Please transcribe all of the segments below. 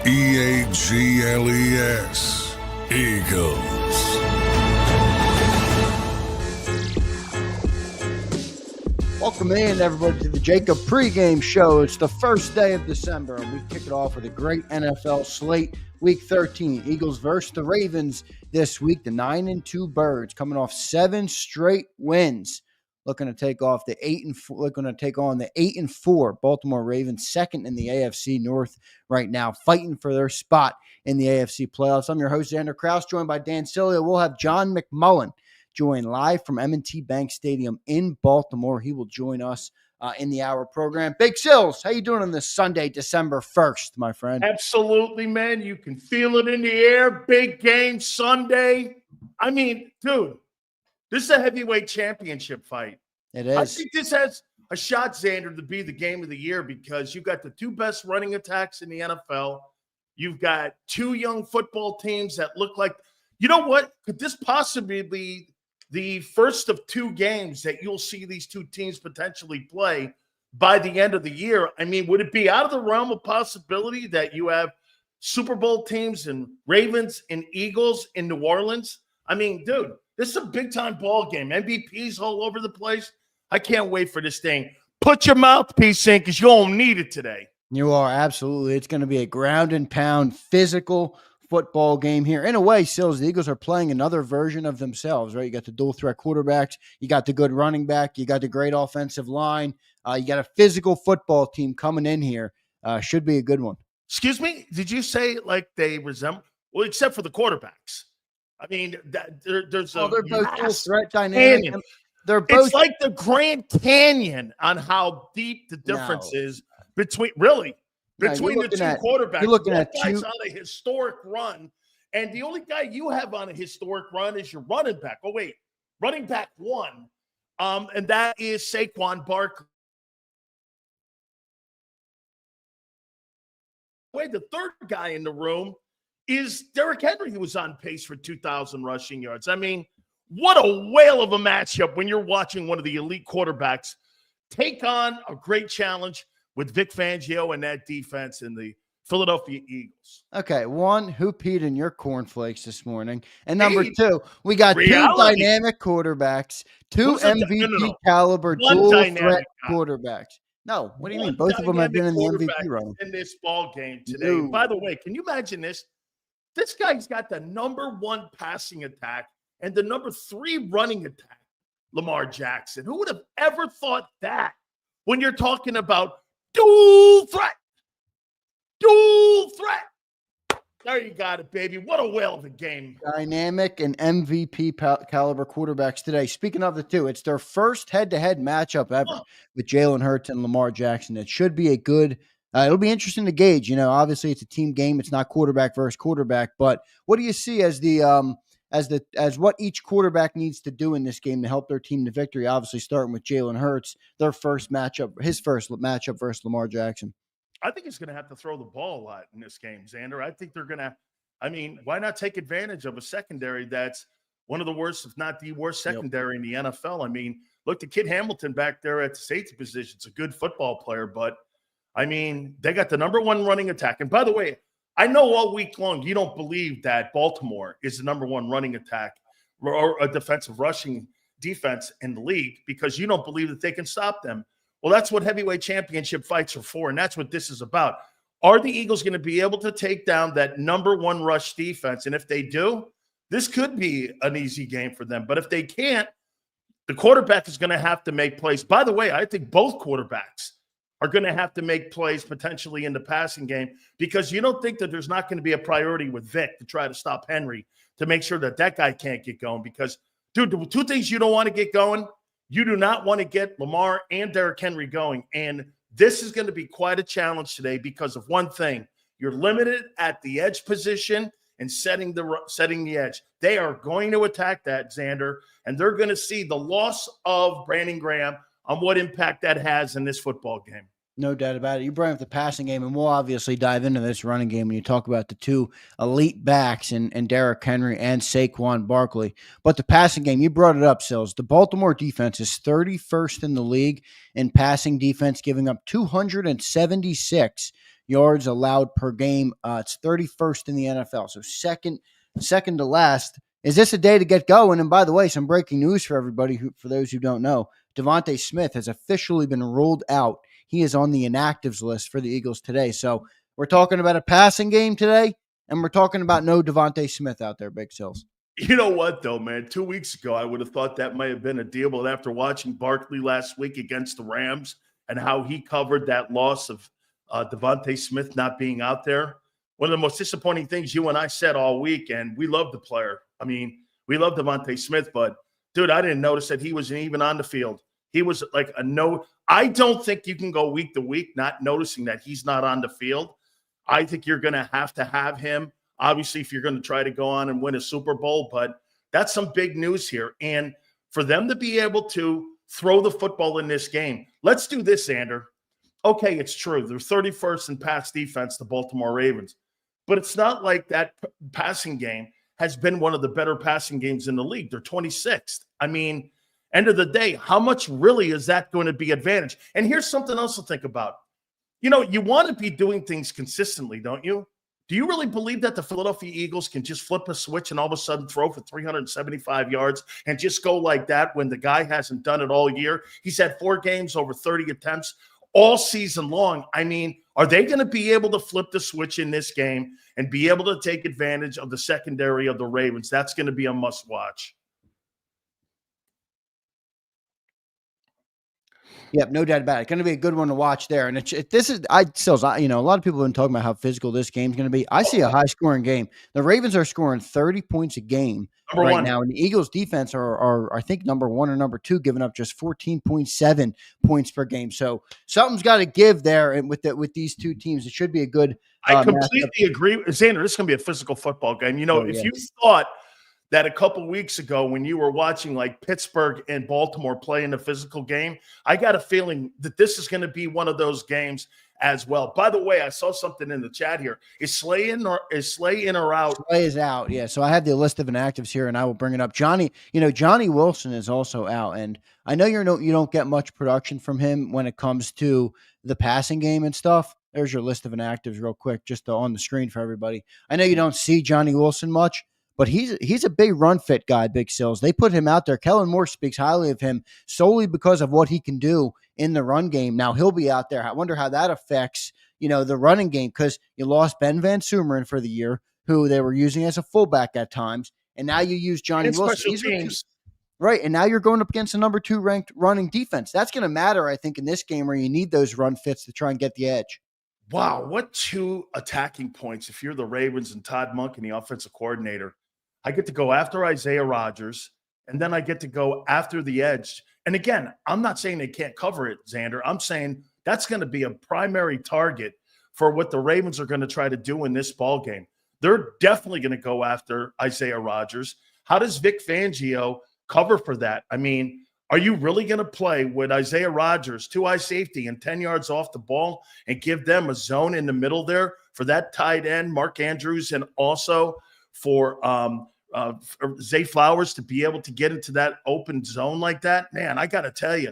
E-A-G-L-E-S. Eagles. Welcome in, everybody, to the JAKIB Pregame Show. It's the first day of December, and we kick it off with a great NFL slate. Week 13, Eagles versus the Ravens this week. The 9-2 Birds coming off 7 straight wins, looking to take on the 8-4 Baltimore Ravens, second in the AFC North right now, fighting for their spot in the AFC playoffs. I'm your host, Zander Krause, joined by Dan Sileo. We'll have John McMullen join live from M&T Bank Stadium in Baltimore. He will join us in the hour program. Big Sills, how you doing on this Sunday, December 1st, my friend? Absolutely, man. You can feel it in the air. Big game Sunday. I mean, dude, this is a heavyweight championship fight. It is. I think this has a shot, Xander, to be the game of the year because you've got the two best running attacks in the NFL. You've got two young football teams that look like, you know what? Could this possibly be the first of two games that you'll see these two teams potentially play by the end of the year? I mean, would it be out of the realm of possibility that you have Super Bowl teams and Ravens and Eagles in New Orleans? I mean, dude, this is a big-time ball game. MVPs all over the place. I can't wait for this thing. Put your mouthpiece in because you don't need it today. You are, absolutely. It's going to be a ground-and-pound, physical football game here. In a way, Sills, the Eagles are playing another version of themselves, right? You got the dual threat quarterbacks, you got the good running back, you got the great offensive line, you got a physical football team coming in here. Should be a good one. Excuse me? Did you say like they resemble? Well, except for the quarterbacks. I mean, they're both dual threat dynamic. It's like the Grand Canyon on how deep the difference is between the two quarterbacks. You're looking at guys on a historic run, and the only guy you have on a historic run is your running back. Oh, wait, running back one, and that is Saquon Barkley. Wait, the third guy in the room is Derrick Henry, who was on pace for 2,000 rushing yards. I mean, what a whale of a matchup when you're watching one of the elite quarterbacks take on a great challenge with Vic Fangio and that defense in the Philadelphia Eagles. Okay, one, who peed in your cornflakes this morning? And number two, we got two dynamic quarterbacks, two MVP caliber dual threat quarterbacks. No, what do you mean? Both of them have been in the MVP run. In this ball game today. No. By the way, can you imagine this? This guy's got the number 1 passing attack and the number 3 running attack, Lamar Jackson. Who would have ever thought that when you're talking about dual threat? There you got it, baby. What a whale of a game. Dynamic and MVP caliber quarterbacks today. Speaking of the two, it's their first head-to-head matchup ever with Jalen Hurts and Lamar Jackson. It should be a good it'll be interesting to gauge. You know, obviously it's a team game. It's not quarterback versus quarterback. But what do you see as as what each quarterback needs to do in this game to help their team to victory? Obviously, starting with Jalen Hurts, his first matchup versus Lamar Jackson. I think he's going to have to throw the ball a lot in this game, Xander. I think they're going to. I mean, why not take advantage of a secondary that's one of the worst, if not the worst, secondary in the NFL? I mean, look, the kid Hamilton back there at the safety position is a good football player, but I mean, they got the number 1 running attack. And by the way, I know all week long you don't believe that Baltimore is the number 1 running attack or a defensive rushing defense in the league because you don't believe that they can stop them. Well, that's what heavyweight championship fights are for, and that's what this is about. Are the Eagles going to be able to take down that number 1 rush defense? And if they do, this could be an easy game for them. But if they can't, the quarterback is going to have to make plays. By the way, I think both quarterbacks are going to have to make plays potentially in the passing game because you don't think that there's not going to be a priority with Vic to try to stop Henry to make sure that that guy can't get going because, dude, the two things you don't want to get going, you do not want to get Lamar and Derrick Henry going. And this is going to be quite a challenge today because of one thing. You're limited at the edge position and setting the edge. They are going to attack that, Xander, and they're going to see the loss of Brandon Graham on what impact that has in this football game. No doubt about it. You brought up the passing game, and we'll obviously dive into this running game when you talk about the two elite backs and Derrick Henry and Saquon Barkley. But the passing game, you brought it up, Sills. The Baltimore defense is 31st in the league in passing defense, giving up 276 yards allowed per game. It's 31st in the NFL, so second to last. Is this a day to get going? And by the way, some breaking news for everybody, for those who don't know, Devontae Smith has officially been ruled out. He is on the inactives list for the Eagles today. So we're talking about a passing game today, and we're talking about no Devontae Smith out there, Big Sills. You know what, though, man? 2 weeks ago, I would have thought that might have been a deal. But after watching Barkley last week against the Rams and how he covered that loss of Devontae Smith not being out there, one of the most disappointing things you and I said all week, and we love the player. I mean, we love Devontae Smith, but, dude, I didn't notice that he wasn't even on the field. He was like a no. I don't think you can go week to week not noticing that he's not on the field. I think you're going to have him, obviously, if you're going to try to go on and win a Super Bowl. But that's some big news here. And for them to be able to throw the football in this game, let's do this, Zander. Okay, it's true. They're 31st in pass defense, the Baltimore Ravens. But it's not like that passing game has been one of the better passing games in the league. They're 26th. I mean, end of the day, how much really is that going to be advantage? And here's something else to think about. You know, you want to be doing things consistently, don't you? Do you really believe that the Philadelphia Eagles can just flip a switch and all of a sudden throw for 375 yards and just go like that when the guy hasn't done it all year? He's had 4 games, over 30 attempts all season long. I mean, are they going to be able to flip the switch in this game and be able to take advantage of the secondary of the Ravens? That's going to be a must-watch. Yep, no doubt about it. Going to be a good one to watch there. And a lot of people have been talking about how physical this game's going to be. I see a high-scoring game. The Ravens are scoring 30 points a game right now, and the Eagles' defense are I think number 1 or number 2, giving up just 14.7 points per game. So something's got to give there, and with these two teams, it should be a good. I completely agree, Xander. This is going to be a physical football game. You know, if you thought that a couple weeks ago when you were watching like Pittsburgh and Baltimore play in a physical game, I got a feeling that this is going to be one of those games as well. By the way, I saw something in the chat here. Is Slay in or out? Slay is out, yeah. So I have the list of inactives here, and I will bring it up. Johnny Wilson is also out, and I know you don't get much production from him when it comes to the passing game and stuff. There's your list of inactives real quick, just on the screen for everybody. I know you don't see Johnny Wilson much, but he's a big run fit guy, Big Sills. They put him out there. Kellen Moore speaks highly of him solely because of what he can do in the run game. Now he'll be out there. I wonder how that affects, the running game, because you lost Ben Van Sumeren for the year, who they were using as a fullback at times, and now you use Johnny Wilson. Right, and now you're going up against a number 2 ranked running defense. That's going to matter, I think, in this game where you need those run fits to try and get the edge. Wow, what 2 attacking points if you're the Ravens and Todd Monken, the offensive coordinator. I get to go after Isaiah Rodgers, and then I get to go after the edge. And again, I'm not saying they can't cover it, Xander. I'm saying that's going to be a primary target for what the Ravens are going to try to do in this ball game. They're definitely going to go after Isaiah Rodgers. How does Vic Fangio cover for that? I mean, are you really going to play with Isaiah Rodgers, 2-eye safety, and 10 yards off the ball and give them a zone in the middle there for that tight end, Mark Andrews, and also for Zay Flowers to be able to get into that open zone like that? Man, I got to tell you,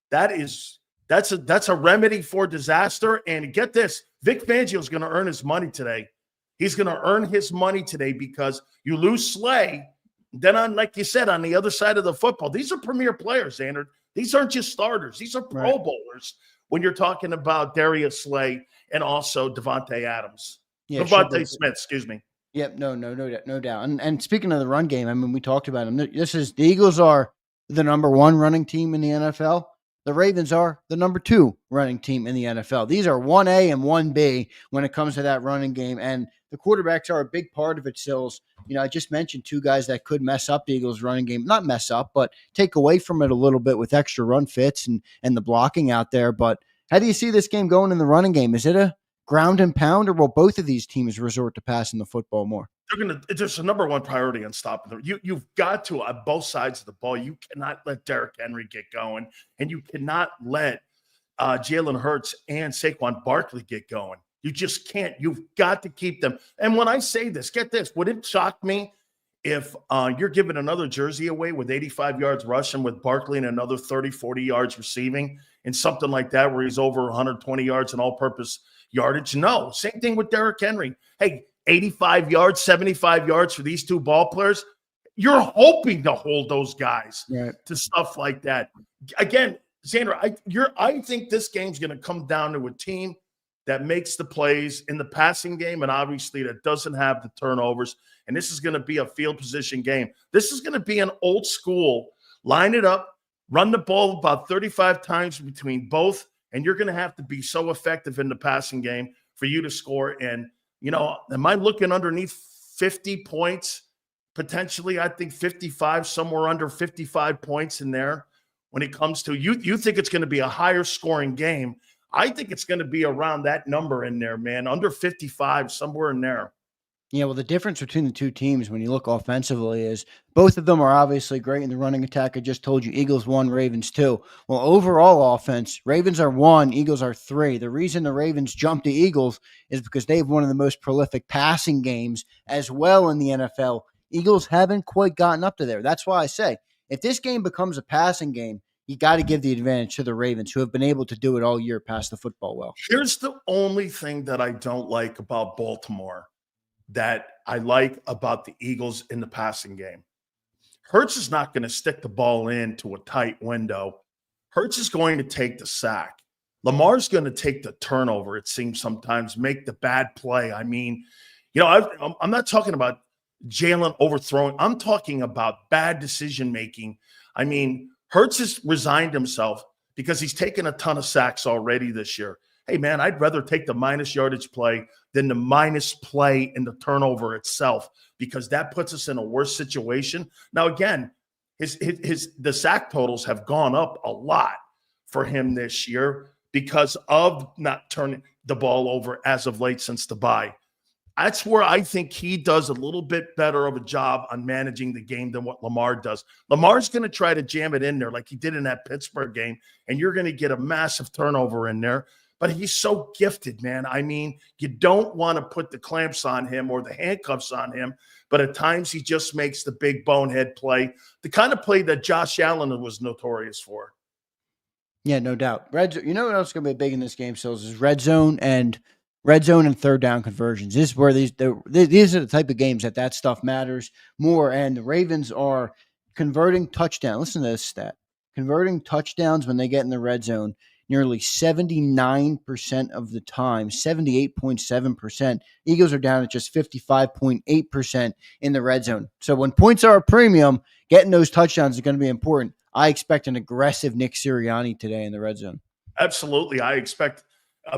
that's a remedy for disaster. And get this, Vic Fangio is going to earn his money today. He's going to earn his money today because you lose Slay. Then, like you said, on the other side of the football, these are premier players, Xander. These aren't just starters. These are Pro Bowlers when you're talking about Darius Slay and also Devontae Adams. Yeah, Devontae Smith, excuse me. Yep, no doubt. And speaking of the run game, I mean, we talked about them. The Eagles are the number 1 running team in the NFL. The Ravens are the number 2 running team in the NFL. These are 1A and 1B when it comes to that running game, and the quarterbacks are a big part of it, Sills. I just mentioned 2 guys that could mess up the Eagles' running game. Not mess up, but take away from it a little bit with extra run fits and the blocking out there. But how do you see this game going in the running game? Is it a ground and pound, or will both of these teams resort to passing the football more? There's a number 1 priority on stopping them. You've got to, on both sides of the ball, you cannot let Derrick Henry get going, and you cannot let Jalen Hurts and Saquon Barkley get going. You just can't. You've got to keep them. And when I say this, get this, would it shock me if you're giving another jersey away with 85 yards rushing with Barkley and another 30, 40 yards receiving and something like that where he's over 120 yards in all-purpose yardage? No. Same thing with Derrick Henry. Hey, 85 yards, 75 yards for these two ball players. You're hoping to hold those guys to stuff like that. Again, Xander, I think this game's going to come down to a team that makes the plays in the passing game and obviously that doesn't have the turnovers. And this is going to be a field position game. This is going to be an old school, line it up, run the ball about 35 times between both, and you're going to have to be so effective in the passing game for you to score. And, am I looking underneath 50 points? Potentially, I think 55, somewhere under 55 points in there when it comes to you think it's going to be a higher scoring game. I think it's going to be around that number in there, man, under 55, somewhere in there. Yeah, well, the difference between the two teams when you look offensively is both of them are obviously great in the running attack. I just told you Eagles 1, Ravens 2. Well, overall offense, Ravens are 1, Eagles are 3. The reason the Ravens jumped the Eagles is because they have one of the most prolific passing games as well in the NFL. Eagles haven't quite gotten up to there. That's why I say if this game becomes a passing game, you got to give the advantage to the Ravens, who have been able to do it all year, pass the football well. Here's the only thing that I don't like about Baltimore that I like about the Eagles in the passing game. Hurts is not going to stick the ball into a tight window. Hurts is going to take the sack. Lamar's going to take the turnover, it seems sometimes, make the bad play. I mean, I'm not talking about Jalen overthrowing. I'm talking about bad decision-making. I mean, Hurts has resigned himself because he's taken a ton of sacks already this year. Hey, man, I'd rather take the minus yardage play than the minus play in the turnover itself because that puts us in a worse situation. Now, again, the sack totals have gone up a lot for him this year because of not turning the ball over as of late since the bye. That's where I think he does a little bit better of a job on managing the game than what Lamar does. Lamar's going to try to jam it in there like he did in that Pittsburgh game, and you're going to get a massive turnover in there. But he's so gifted, man. I mean, you don't want to put the clamps on him or the handcuffs on him, but at times he just makes the big bonehead play, the kind of play that Josh Allen was notorious for. Yeah, no doubt. You know what else is going to be big in this game, Sills, is red zone and third down conversions. This is where these are the type of games that stuff matters more. And the Ravens are converting touchdowns. Listen to this stat. Converting touchdowns when they get in the red zone nearly 79% of the time, 78.7%. Eagles are down at just 55.8% in the red zone. So when points are a premium, getting those touchdowns is going to be important. I expect an aggressive Nick Sirianni today in the red zone. Absolutely. I expect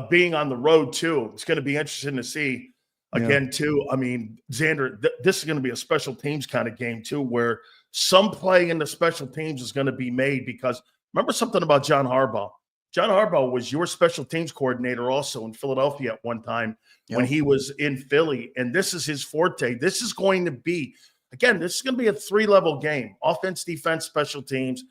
being on the road, too. It's going to be interesting to see, again, too. I mean, Xander, this is going to be a special teams kind of game, too, where some play in the special teams is going to be made because remember something about John Harbaugh. John Harbaugh was your special teams coordinator also in Philadelphia at one time when he was in Philly, and this is his forte. This is going to be, again, this is going to be a 3-level game, offense, defense, special teams.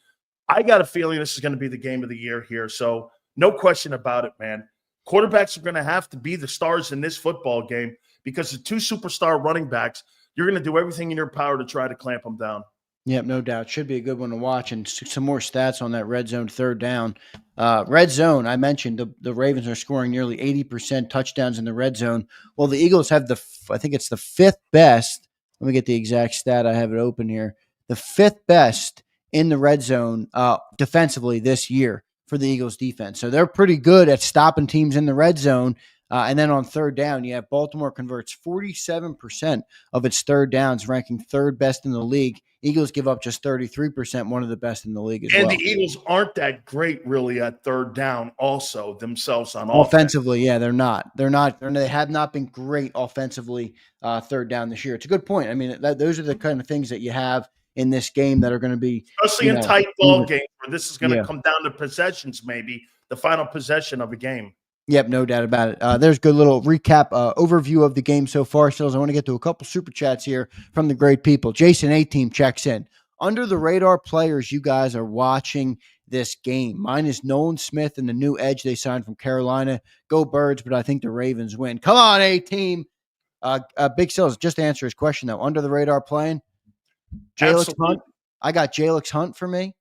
I got a feeling this is going to be the game of the year here, so no question about it, man. Quarterbacks are going to have to be the stars in this football game because the two superstar running backs, you're going to do everything in your power to try to clamp them down. Yep, no doubt. Should be a good one to watch. And some more stats on that red zone third down. Red zone, I mentioned the Ravens are scoring nearly 80% touchdowns in the red zone. Well, the Eagles have I think it's the 5th best. Let me get the exact stat. I have it open here. The 5th best in the red zone defensively this year for the Eagles defense. So they're pretty good at stopping teams in the red zone. And then on third down, you have Baltimore converts 47% of its third downs, ranking 3rd best in the league. Eagles give up just 33%, one of the best in the league as well. And the Eagles aren't that great really at third down also themselves on offensively. Yeah, they're not. They have not been great offensively third down this year. It's a good point. I mean, those are the kind of things that you have in this game that are going to be. Especially in tight ball games where this is going to come down to possessions maybe, the final possession of a game. Yep, no doubt about it. There's a good little recap overview of the game so far. Stills, I want to get to a couple super chats here from the great people. Jason A-Team checks in. Under the radar players you guys are watching this game. Mine is Nolan Smith and the new edge they signed from Carolina. Go Birds, but I think the Ravens win. Come on, A-Team. Big Sills, just to answer his question, though. Under the radar playing? Jalix Hunt. I got Jalix Hunt for me.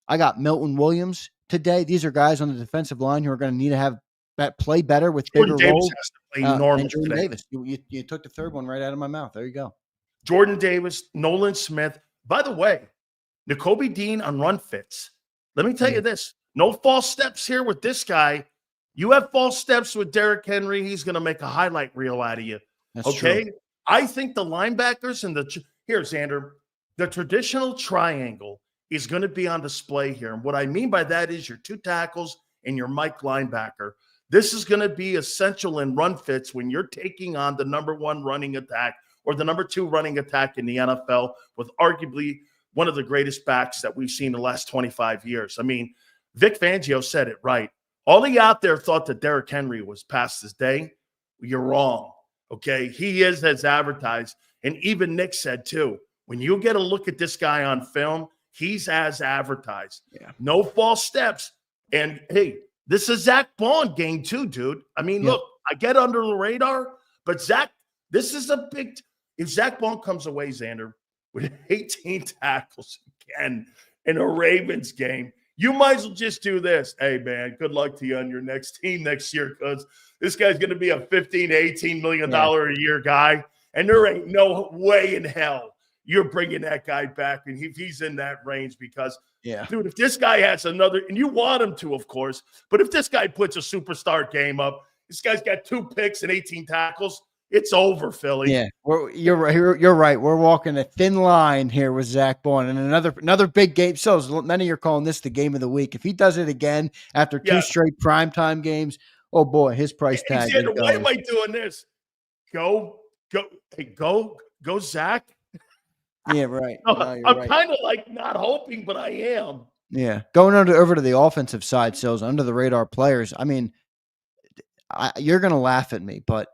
I got Milton Williams today. These are guys on the defensive line who are going to need to have play better with Jordan bigger Davis roles. has to play normal And Jordan today. Davis. You took the third one right out of my mouth. There you go. Jordan Davis, Nolan Smith. By the way, Nakobe Dean on run fits. Let me tell you this. No false steps here with this guy. You have false steps with Derrick Henry, he's going to make a highlight reel out of you. That's okay? true. I think the linebackers and here, Xander, the traditional triangle is going to be on display here. And what I mean by that is your two tackles and your Mike linebacker. This is going to be essential in run fits when you're taking on the number one running attack or the number two running attack in the NFL with arguably one of the greatest backs that we've seen in the last 25 years. I mean, Vic Fangio said it right. All he out there thought that Derrick Henry was past his day. You're wrong, okay? He is as advertised. And even Nick said, too, when you get a look at this guy on film, he's as advertised. Yeah. No false steps. And, hey, this is Zach Bond game, too, dude. I mean, look, I get under the radar, but Zach, this is a big – if Zach Bond comes away, Xander, with 18 tackles again in a Ravens game, you might as well just do this. Hey, man, good luck to you on your next team next year because this guy's going to be a $15 to $18 million a year guy, and there ain't no way in hell you're bringing that guy back, and he's in that range because, dude, if this guy has another – and you want him to, of course, but if this guy puts a superstar game up, this guy's got 2 picks and 18 tackles, it's over, Philly. Yeah, you're right. You're right. We're walking a thin line here with Zach Bond, and another big game. So many are calling this the game of the week. If he does it again after 2 straight primetime games, oh boy, his price tag. Why am I doing this? Go, Zach. Yeah, right. No, I'm kind of like not hoping, but I am. Yeah, going over to the offensive side, Sills, under the radar players. I mean, you're gonna laugh at me, but.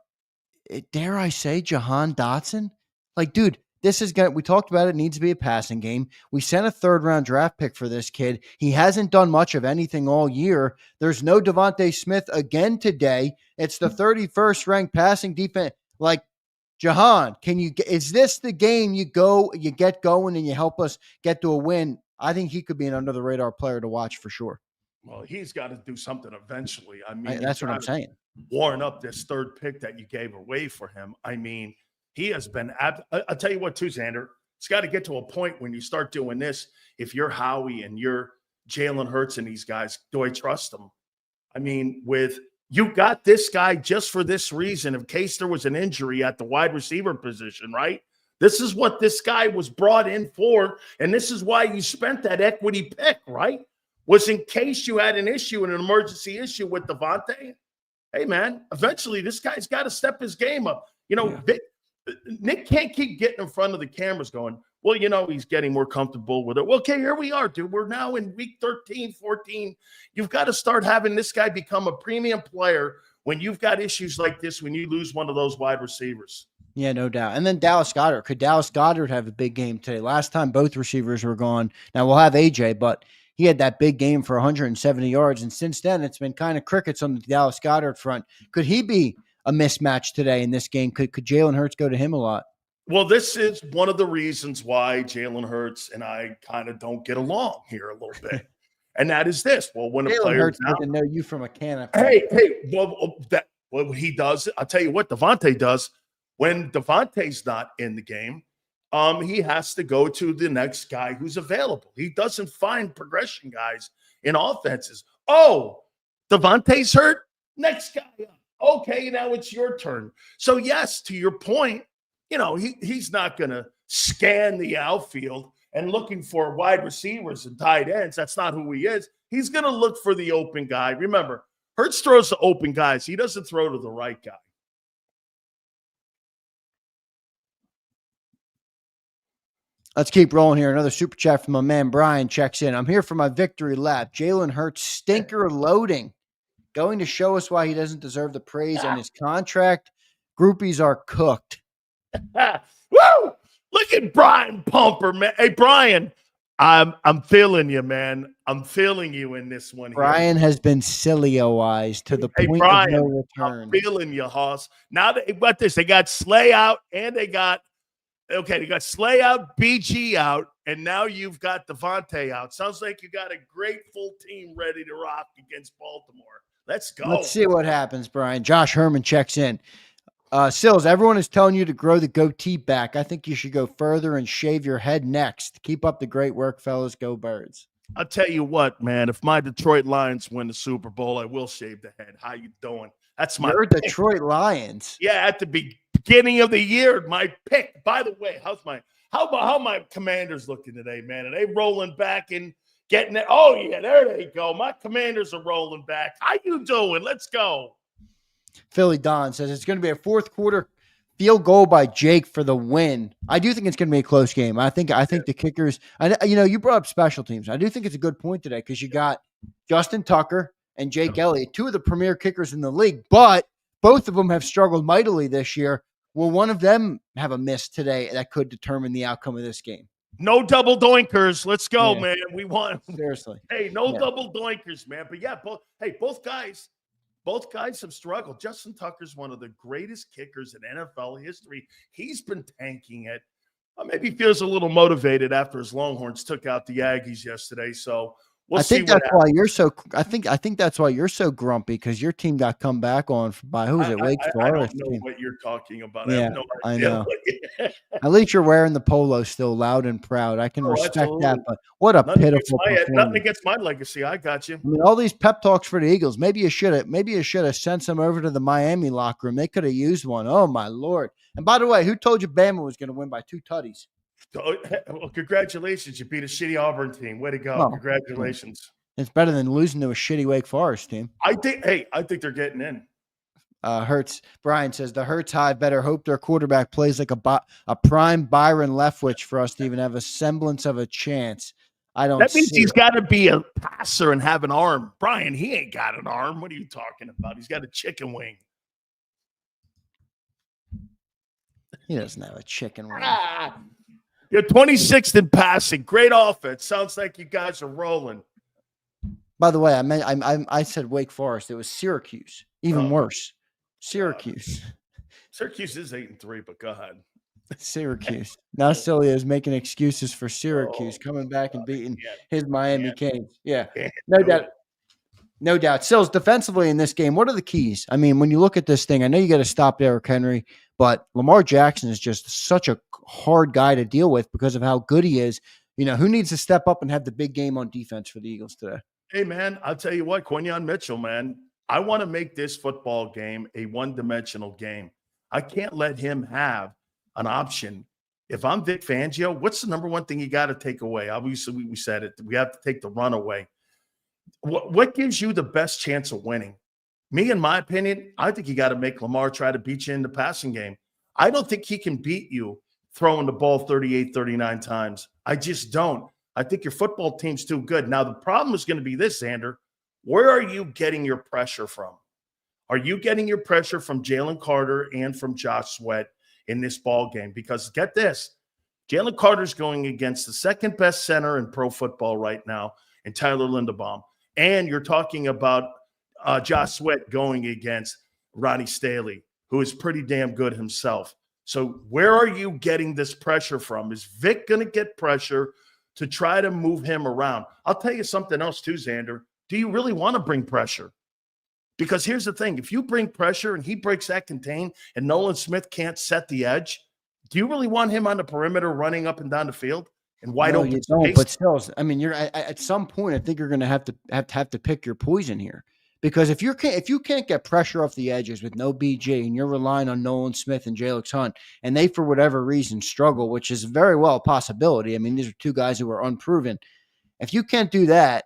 Dare I say Jahan Dotson? Like, dude, this is we talked about it needs to be a passing game. We sent a 3rd-round draft pick for this kid. He hasn't done much of anything all year. There's no Devontae Smith again today. It's the 31st ranked passing defense. Like, Jahan, is this the game you get going and you help us get to a win? I think he could be an under the radar player to watch for sure. Well, he's got to do something eventually. I mean, that's what I'm saying. Warring up this 3rd pick that you gave away for him. I mean, he has been I'll tell you what, too, Xander. It's got to get to a point when you start doing this. If you're Howie and you're Jalen Hurts and these guys, do I trust them? I mean, you got this guy just for this reason, in case there was an injury at the wide receiver position, right? This is what this guy was brought in for, and this is why you spent that equity pick, right? Was in case you had an issue, an emergency issue with Devontae. Hey, man, eventually this guy's got to step his game up. You know, Nick can't keep getting in front of the cameras going, well, you know, he's getting more comfortable with it. Well, okay, here we are, dude. We're now in week 13, 14. You've got to start having this guy become a premium player when you've got issues like this, when you lose one of those wide receivers. Yeah, no doubt. And then Dallas Goedert. Could Dallas Goedert have a big game today? Last time both receivers were gone. Now we'll have AJ, but he had that big game for 170 yards. And since then, it's been kind of crickets on the Dallas Goedert front. Could he be a mismatch today in this game? Could Jalen Hurts go to him a lot? Well, this is one of the reasons why Jalen Hurts and I kind of don't get along here a little bit. And that is this. Well, when a player doesn't know you from a can of well, he does. I'll tell you what Devontae does. When Devontae's not in the game, he has to go to the next guy who's available. He doesn't find progression guys in offenses. Oh, Devontae's hurt? Next guy up. Okay, now it's your turn. So, yes, to your point, you know, he's not going to scan the outfield and looking for wide receivers and tight ends. That's not who he is. He's going to look for the open guy. Remember, Hurts throws to open guys. He doesn't throw to the right guy. Let's keep rolling here. Another super chat from my man Brian checks in. I'm here for my victory lap. Jalen Hurts stinker loading. Going to show us why he doesn't deserve the praise and his contract. Groupies are cooked. Woo! Look at Brian Pumper, man. Hey, Brian, I'm feeling you, man. I'm feeling you in this one. Brian has been Sileo-ized to the point Brian, of no return. I'm feeling you, Hoss. Now they got this. They got Slay out and they got Slay out, BG out, and now you've got Devontae out. Sounds like you got a great full team ready to rock against Baltimore. Let's go. Let's see what happens, Brian. Josh Herman checks in. Sills, everyone is telling you to grow the goatee back. I think you should go further and shave your head next. Keep up the great work, fellas. Go Birds. I'll tell you what, man. If my Detroit Lions win the Super Bowl, I will shave the head. How you doing? That's my You're pick. Detroit Lions. Yeah, at the beginning of the year, my pick. By the way, how my Commanders looking today, man? Are they rolling back and getting it? Oh yeah, there they go. My Commanders are rolling back. How you doing? Let's go. Philly Don says it's going to be a fourth quarter field goal by Jake for the win. I do think it's going to be a close game. I think the kickers. You brought up special teams. I do think it's a good point today because you got Justin Tucker and Jake Elliott, two of the premier kickers in the league, but both of them have struggled mightily this year. Will one of them have a miss today that could determine the outcome of this game? No double doinkers. Let's go, man. We want seriously. Hey, double doinkers, man. But yeah, both guys have struggled. Justin Tucker's one of the greatest kickers in NFL history. He's been tanking it. Maybe he feels a little motivated after his Longhorns took out the Aggies yesterday. So I think that's why you're so. I think that's why you're so grumpy because your team got come back on by who is it? Wake Forest. I don't know what you're talking about. Yeah, I have no idea. I know. At least you're wearing the polo still, loud and proud. I can respect that. But what a pitiful performance. Nothing against my legacy. I got you. I mean, all these pep talks for the Eagles. Maybe you should have sent some over to the Miami locker room. They could have used one. Oh my Lord! And by the way, who told you Bama was going to win by 2 tutties? Well, congratulations. You beat a shitty Auburn team. Way to go. Congratulations. It's better than losing to a shitty Wake Forest team. I think they're getting in. Hurts. Brian says the Hurts Hive better hope their quarterback plays like a prime Byron Leftwich for us to even have a semblance of a chance. I don't. That means he's got to be a passer and have an arm. Brian, he ain't got an arm. What are you talking about? He's got a chicken wing. He doesn't have a chicken wing. You're 26th in passing. Great offense. Sounds like you guys are rolling. By the way, I said Wake Forest. It was Syracuse. Even worse. Syracuse. Syracuse is 8-3, but go ahead. Syracuse. Now Sileo is making excuses for Syracuse coming back and beating his Miami Canes. Yeah. No doubt. No doubt. Sills, defensively in this game, what are the keys? I mean, when you look at this thing, I know you got to stop Derrick Henry, but Lamar Jackson is just such a hard guy to deal with because of how good he is. You know, who needs to step up and have the big game on defense for the Eagles today? Hey, man, I'll tell you what, Quinyon Mitchell, man, I want to make this football game a one-dimensional game. I can't let him have an option. If I'm Vic Fangio, what's the number one thing you got to take away? Obviously, we said it. We have to take the run away. What gives you the best chance of winning? Me, in my opinion, I think you got to make Lamar try to beat you in the passing game. I don't think he can beat you throwing the ball 38, 39 times. I just don't. I think your football team's too good. Now, the problem is going to be this, Zander. Where are you getting your pressure from? Are you getting your pressure from Jalen Carter and from Josh Sweat in this ball game? Because get this, Jalen Carter's going against the second best center in pro football right now, in Tyler Linderbaum. And you're talking about Josh Sweat going against Ronnie Staley, who is pretty damn good himself. So where are you getting this pressure from? Is Vic going to get pressure to try to move him around? I'll tell you something else too, Zander. Do you really want to bring pressure? Because here's the thing. If you bring pressure and he breaks that contain and Nolan Smith can't set the edge, do you really want him on the perimeter running up and down the field and wide open? You don't, but still, I mean, you're at some point, I think you're going to have to pick your poison here. Because if you can't get pressure off the edges with no BG and you're relying on Nolan Smith and Jalen Hunt, and they for whatever reason struggle, which is very well a possibility. I mean, these are two guys who are unproven. If you can't do that,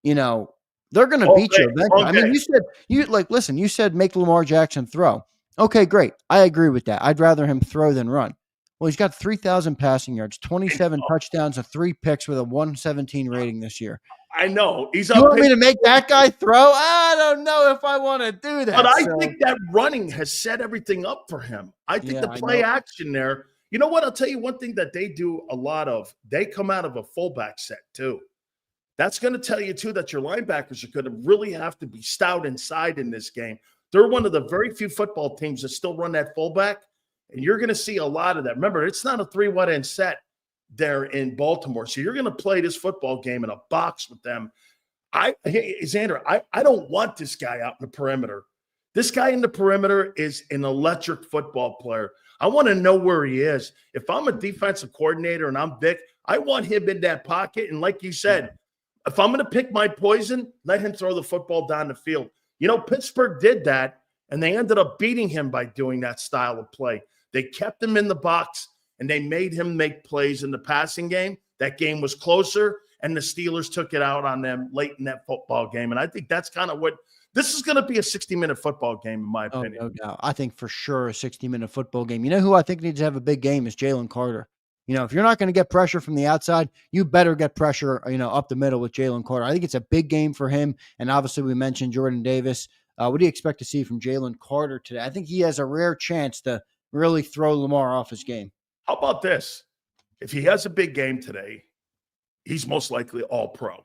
you know, they're going to beat you eventually. I mean, you said make Lamar Jackson throw. Okay, great. I agree with that. I'd rather him throw than run. Well, he's got 3,000 passing yards, 27 touchdowns, and 3 picks with a 117 rating this year. I know. He's up. You want me to make that guy throw? I don't know if I want to do that. But I think that running has set everything up for him. I think the play action there. You know what? I'll tell you one thing that they do a lot of. They come out of a fullback set too. That's going to tell you too that your linebackers are going to really have to be stout inside in this game. They're one of the very few football teams that still run that fullback, and you're going to see a lot of that. Remember, it's not a 3 wide end set there in Baltimore. So you're going to play this football game in a box with them. Xander, I don't want this guy out in the perimeter. This guy in the perimeter is an electric football player. I want to know where he is. If I'm a defensive coordinator and I'm Vic, I want him in that pocket. And like you said, if I'm going to pick my poison, let him throw the football down the field. You know, Pittsburgh did that, and they ended up beating him by doing that style of play. They kept him in the box, and they made him make plays in the passing game. That game was closer, and the Steelers took it out on them late in that football game. And I think that's kind of what – this is going to be a 60-minute football game, in my opinion. Oh, no doubt. I think for sure a 60-minute football game. You know who I think needs to have a big game is Jalen Carter. You know, if you're not going to get pressure from the outside, you better get pressure, up the middle with Jalen Carter. I think it's a big game for him. And obviously we mentioned Jordan Davis. What do you expect to see from Jalen Carter today? I think he has a rare chance to really throw Lamar off his game. How about this? If he has a big game today, he's most likely all pro.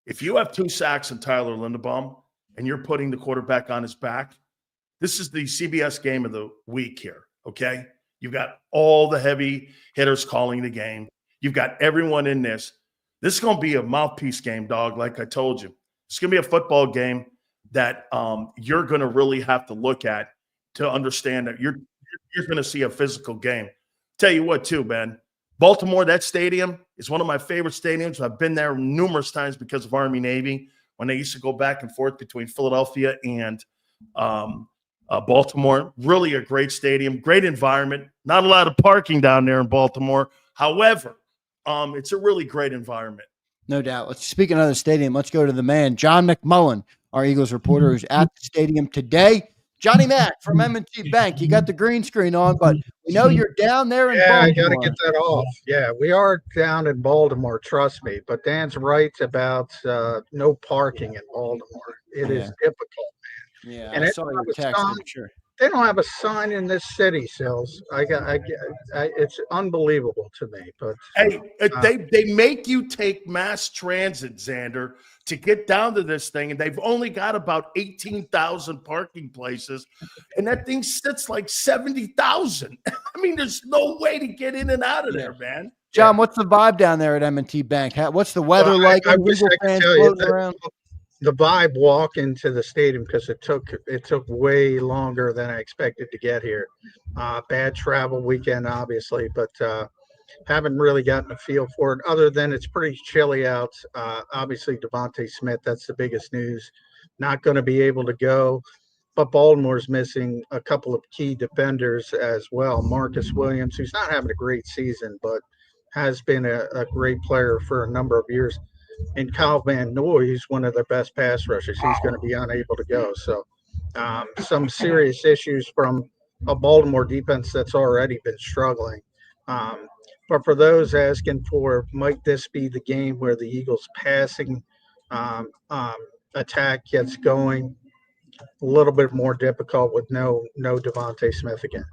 If you have 2 sacks and Tyler Linderbaum and you're putting the quarterback on his back, this is the CBS game of the week here, okay? You've got all the heavy hitters calling the game. You've got everyone in this. This is going to be a mouthpiece game, dog, like I told you. It's going to be a football game that you're going to really have to look at to understand that you're going to see a physical game. Tell you what, too, man. Baltimore, that stadium is one of my favorite stadiums. I've been there numerous times because of Army-Navy when they used to go back and forth between Philadelphia and Baltimore. Really a great stadium, great environment. Not a lot of parking down there in Baltimore. However, it's a really great environment. No doubt. Speaking of the stadium, let's go to the man, John McMullen, our Eagles reporter, who's at the stadium today. Johnny Mac from M&T Bank. You got the green screen on, but we know you're down there in Baltimore. I got to get that off. Yeah, we are down in Baltimore, trust me. But Dan's right about no parking in Baltimore. It is difficult, man. Yeah, and I saw your text, I'm sure. They don't have a sign in this city, Sills. It's unbelievable to me. But hey, they make you take mass transit, Zander, to get down to this thing, and they've only got about 18,000 parking places, and that thing sits like 70,000. I mean, there's no way to get in and out of there, man. John, what's the vibe down there at M&T Bank? What's the weather like? I wish I could tell you the vibe walking to the stadium, because it took way longer than I expected to get here. Bad travel weekend, obviously, but haven't really gotten a feel for it, other than it's pretty chilly out. Obviously, Devontae Smith, that's the biggest news, not going to be able to go. But Baltimore's missing a couple of key defenders as well. Marcus Williams, who's not having a great season, but has been a great player for a number of years. And Kyle Van Noy, who's one of their best pass rushers. He's going to be unable to go. So some serious issues from a Baltimore defense that's already been struggling. But for those asking for, might this be the game where the Eagles' passing attack gets going, a little bit more difficult with no Devontae Smith again.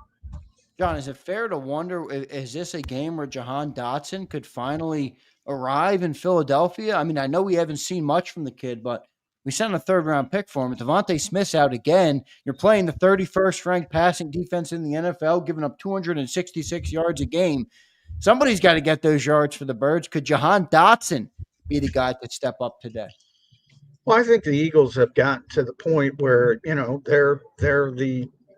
John, is it fair to wonder, is this a game where Jahan Dotson could finally arrive in Philadelphia? I mean, I know we haven't seen much from the kid, but we sent a 3rd-round pick for him. If Devontae Smith's out again, you're playing the 31st ranked passing defense in the NFL, giving up 266 yards a game. Somebody's got to get those yards for the Birds. Could Jahan Dotson be the guy to step up today? Well, I think the Eagles have gotten to the point where,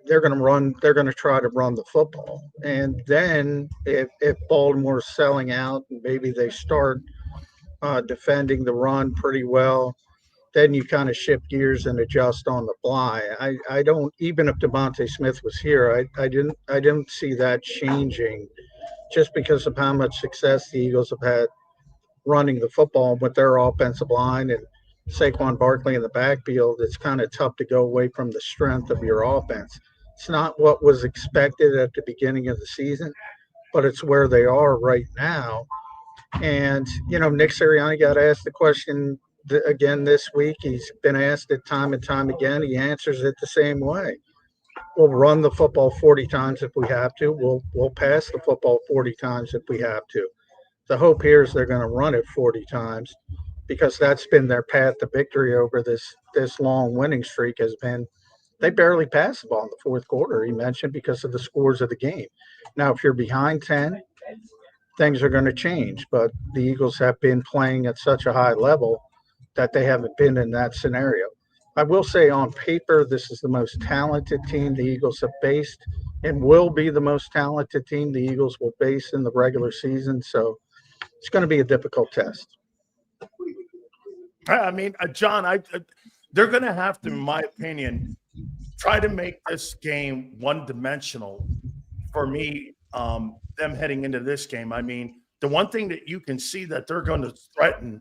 they're going to run. They're going to try to run the football, and then if Baltimore's selling out, and maybe they start defending the run pretty well, then you kind of shift gears and adjust on the fly. I don't, even if Devontae Smith was here, I didn't see that changing, just because of how much success the Eagles have had running the football with their offensive line and Saquon Barkley in the backfield. It's kind of tough to go away from the strength of your offense. It's not what was expected at the beginning of the season, but it's where they are right now. And, Nick Sirianni got asked the question again this week. He's been asked it time and time again. He answers it the same way. We'll run the football 40 times if we have to. We'll pass the football 40 times if we have to. The hope here is they're going to run it 40 times, because that's been their path to victory over this long winning streak. Has been they barely pass the ball in the 4th quarter, he mentioned, because of the scores of the game. Now, if you're behind 10, things are going to change, but the Eagles have been playing at such a high level that they haven't been in that scenario. I will say on paper, this is the most talented team the Eagles have faced and will be the most talented team the Eagles will face in the regular season. So it's going to be a difficult test. I mean, John, they're going to have to, in my opinion, try to make this game one-dimensional for me, them heading into this game. I mean, the one thing that you can see that they're going to threaten,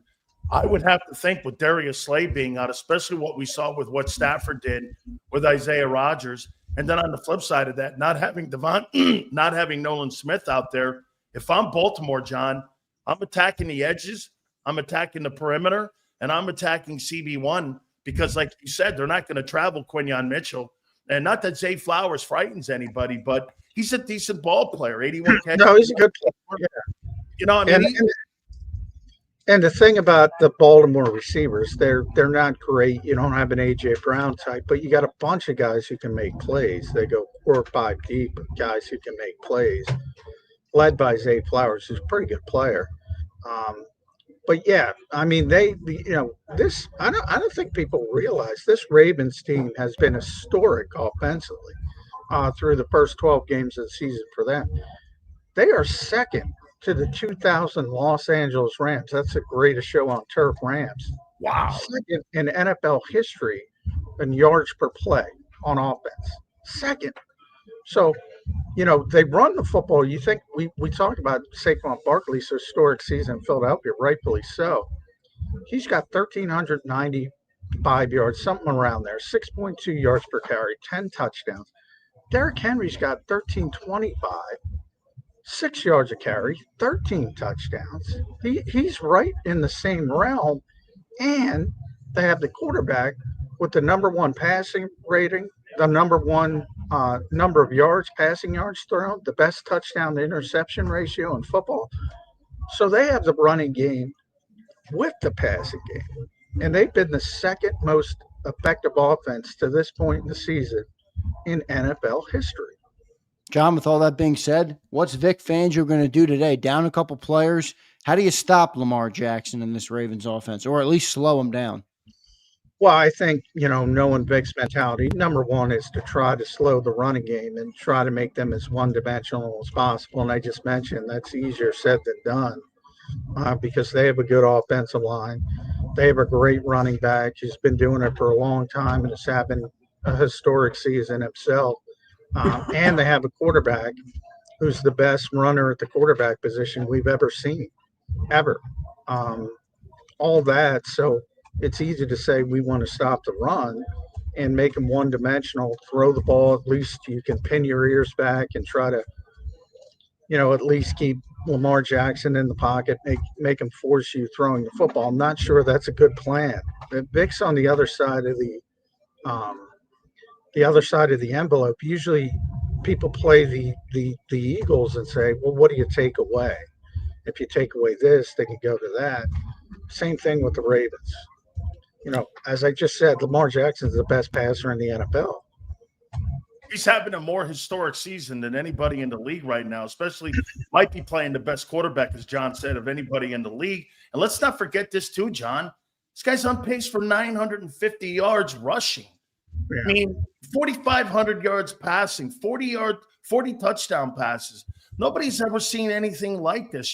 I would have to think with Darius Slay being out, especially what we saw with what Stafford did with Isaiah Rodgers. And then on the flip side of that, not having not having Nolan Smith out there. If I'm Baltimore, John, I'm attacking the edges, I'm attacking the perimeter, and I'm attacking CB1 because, like you said, they're not going to travel Quinyon Mitchell. And not that Zay Flowers frightens anybody, but he's a decent ball player. 81 catches. No, he's a good player. Yeah. You know, I mean, and the thing about the Baltimore receivers, they're not great. You don't have an A.J. Brown type, but you got a bunch of guys who can make plays. They go 4 or 5 deep, guys who can make plays, led by Zay Flowers, who's a pretty good player. But yeah, I mean, this. I don't think people realize this Ravens team has been historic offensively through the first 12 games of the season for them. They are second to the 2000 Los Angeles Rams. That's the greatest show on turf, Rams. wow. Second in NFL history in yards per play on offense. Second. So, they run the football. You think we talked about Saquon Barkley's historic season in Philadelphia, rightfully so. He's got 1,395 yards, something around there, 6.2 yards per carry, 10 touchdowns. Derrick Henry's got 1,325. 6 yards a carry, 13 touchdowns. He's right in the same realm, and they have the quarterback with the number 1 passing rating, the number 1 number of yards, passing yards thrown, the best touchdown to interception ratio in football. So they have the running game with the passing game, and they've been the second most effective offense to this point in the season in NFL history. John, with all that being said, what's Vic Fangio going to do today? Down a couple players. How do you stop Lamar Jackson in this Ravens offense, or at least slow him down? Well, I think, knowing Vic's mentality, number 1 is to try to slow the running game and try to make them as one-dimensional as possible. And I just mentioned that's easier said than done because they have a good offensive line. They have a great running back who's been doing it for a long time and is having a historic season himself. And they have a quarterback who's the best runner at the quarterback position we've ever seen, ever. All that. So it's easy to say we want to stop the run and make them one-dimensional, throw the ball. At least you can pin your ears back and try to, at least keep Lamar Jackson in the pocket, make him force you throwing the football. I'm not sure that's a good plan. Vic's on the other side of the envelope. Usually people play the Eagles and say, well, what do you take away? If you take away this, they can go to that. Same thing with the Ravens. As I just said, Lamar Jackson is the best passer in the NFL. He's having a more historic season than anybody in the league right now, especially might be playing the best quarterback, as John said, of anybody in the league. And let's not forget this too, John. This guy's on pace for 950 yards rushing. Yeah. I mean, 4,500 yards passing, 40 touchdown passes. Nobody's ever seen anything like this.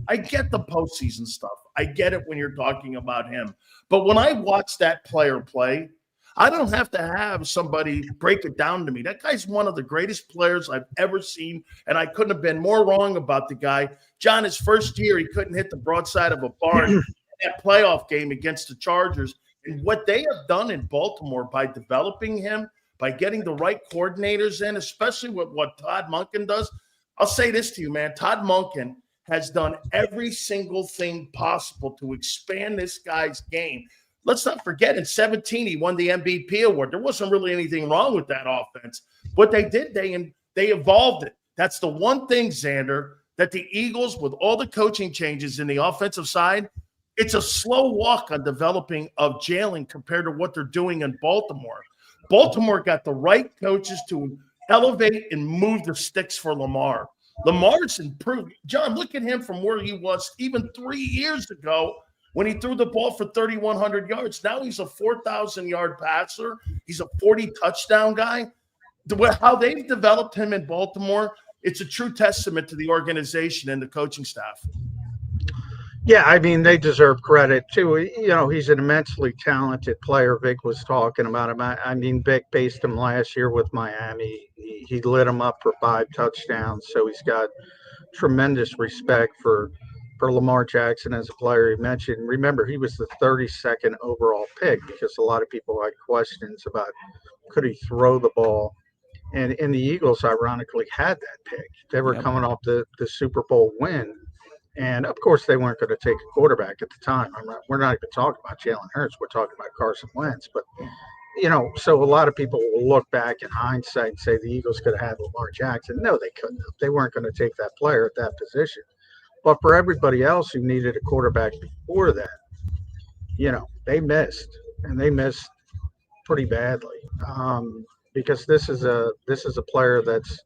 I get the postseason stuff. I get it when you're talking about him. But when I watch that player play, I don't have to have somebody break it down to me. That guy's one of the greatest players I've ever seen, and I couldn't have been more wrong about the guy. John, his first year, he couldn't hit the broadside of a barn in that playoff game against the Chargers. And what they have done in Baltimore by developing him, by getting the right coordinators in, especially with what Todd Monken does, I'll say this to you, man. Todd Monken has done every single thing possible to expand this guy's game. Let's not forget, in 2017, he won the MVP award. There wasn't really anything wrong with that offense. What they did, they evolved it. That's the one thing, Zander, that the Eagles, with all the coaching changes in the offensive side, it's a slow walk on developing of Jalen compared to what they're doing in Baltimore. Baltimore got the right coaches to elevate and move the sticks for Lamar. Lamar's improved. John, look at him from where he was even 3 years ago when he threw the ball for 3,100 yards. Now he's a 4,000-yard passer. He's a 40 touchdown guy. How they've developed him in Baltimore, it's a true testament to the organization and the coaching staff. Yeah, I mean, they deserve credit too. You know, he's an immensely talented player. Vic was talking about him. I mean, Vic based him last year with Miami. He lit him up for 5 touchdowns. So he's got tremendous respect for Lamar Jackson as a player. He mentioned, remember, he was the 32nd overall pick because a lot of people had questions about could he throw the ball. And the Eagles, ironically, had that pick. They were coming off the Super Bowl win. And, of course, they weren't going to take a quarterback at the time. We're not even talking about Jalen Hurts. We're talking about Carson Wentz. But, you know, so a lot of people will look back in hindsight and say the Eagles could have had Lamar Jackson. No, they couldn't have. They weren't going to take that player at that position. But for everybody else who needed a quarterback before that, you know, they missed. And they missed pretty badly. Because this is a player that's,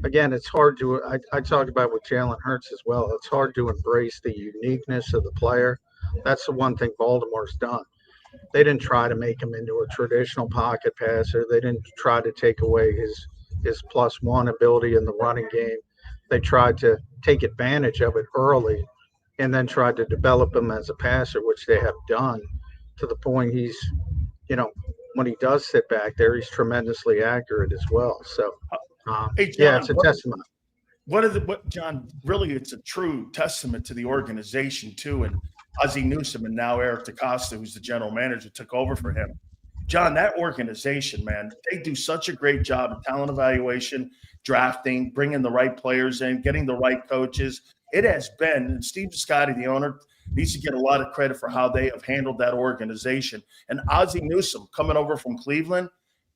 again, it's hard to – I talked about with Jalen Hurts as well. It's hard to embrace the uniqueness of the player. That's the one thing Baltimore's done. They didn't try to make him into a traditional pocket passer. They didn't try to take away his +1 ability in the running game. They tried to take advantage of it early and then tried to develop him as a passer, which they have done to the point he's, you know, when he does sit back there, he's tremendously accurate as well. So, hey, John, yeah, it's a testament. John, really, it's a true testament to the organization, too. And Ozzie Newsome and now Eric DeCosta, who's the general manager, took over for him. John, that organization, man, they do such a great job of talent evaluation, drafting, bringing the right players in, getting the right coaches. It has been, and Steve Biscotti, the owner, needs to get a lot of credit for how they have handled that organization. And Ozzie Newsome coming over from Cleveland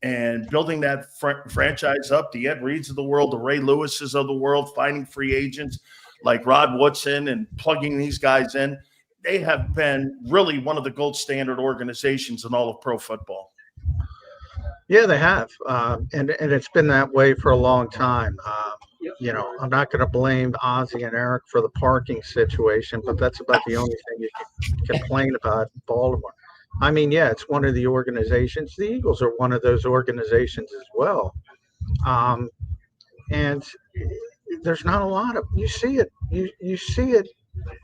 and building that franchise up, the Ed Reeds of the world, the Ray Lewises of the world, finding free agents like Rod Woodson and plugging these guys in. They have been really one of the gold standard organizations in all of pro football. Yeah, they have. And it's been that way for a long time. You know, I'm not going to blame Ozzie and Eric for the parking situation, but that's about the only thing you can complain about in Baltimore. I mean, yeah, it's one of the organizations. The Eagles are one of those organizations as well. And there's not a lot of – you see it. You see it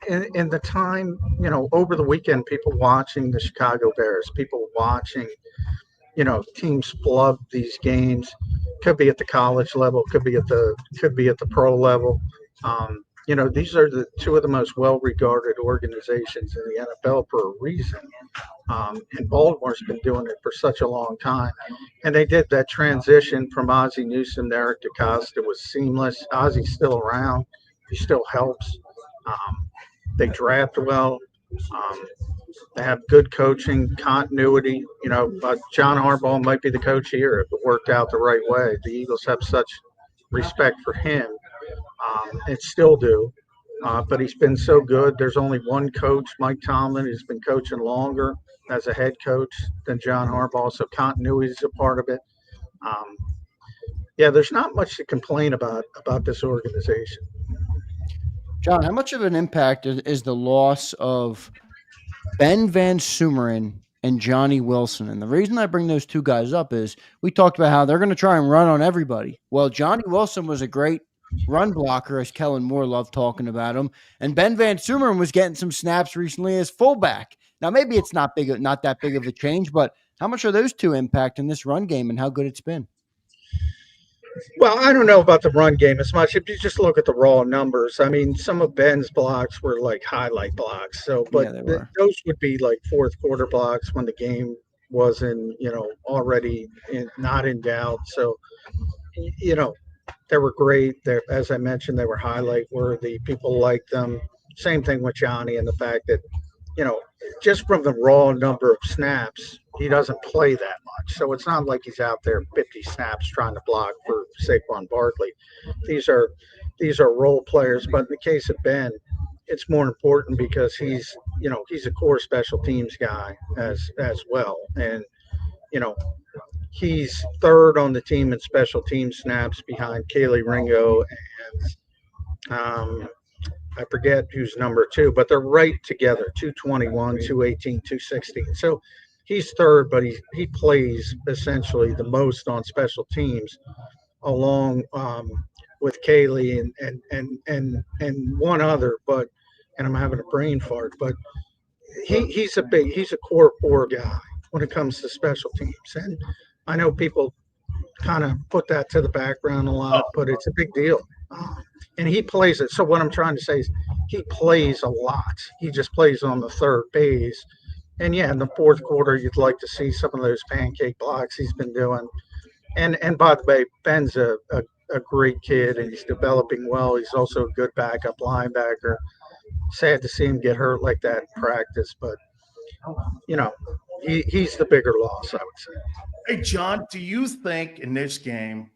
in the time, you know, over the weekend, people watching the Chicago Bears, people watching – you know, teams flub these games. Could be at the college level, could be at the pro level. You know, these are the two of the most well-regarded organizations in the NFL for a reason. And Baltimore's been doing it for such a long time. And they did that transition from Ozzie Newsome to Eric DeCosta. It was seamless. Ozzie's still around. He still helps. They draft well. They have good coaching, continuity. You know, John Harbaugh might be the coach here if it worked out the right way. The Eagles have such respect for him and still do. But he's been so good. There's only one coach, Mike Tomlin, who's been coaching longer as a head coach than John Harbaugh. So continuity is a part of it. Yeah, there's not much to complain about this organization. John, how much of an impact is the loss of Ben Van Sumeren and Johnny Wilson? And the reason I bring those two guys up is we talked about how they're going to try and run on everybody. Well, Johnny Wilson was a great run blocker, as Kellen Moore loved talking about him. And Ben Van Sumeren was getting some snaps recently as fullback. Now, maybe it's not that big of a change, but how much are those two impacting this run game and how good it's been? Well, I don't know about the run game as much. If you just look at the raw numbers, I mean, some of Ben's blocks were like highlight blocks. So, but yeah, those would be like fourth quarter blocks when the game wasn't, you know, already not in doubt. So, you know, they were great. They're, as I mentioned, they were highlight worthy. People liked them. Same thing with Johnny and the fact that, you know, just from the raw number of snaps, he doesn't play that much. So it's not like he's out there 50 snaps trying to block for Saquon Barkley. These are role players. But in the case of Ben, it's more important because he's a core special teams guy as well. And, you know, he's third on the team in special team snaps behind Kaylee Ringo and I forget who's number 2, but they're right together, 221, 218, 216. So he's third, but he plays essentially the most on special teams along with Kaylee and one other, but and I'm having a brain fart, but he's a core 4 guy when it comes to special teams. And I know people kind of put that to the background a lot, but it's a big deal. And he plays it. So what I'm trying to say is he plays a lot. He just plays on the third base. And yeah, in the fourth quarter, you'd like to see some of those pancake blocks he's been doing. And by the way, Ben's a great kid, and he's developing well. He's also a good backup linebacker. Sad to see him get hurt like that in practice, but he's the bigger loss, I would say. Hey, John, do you think in this game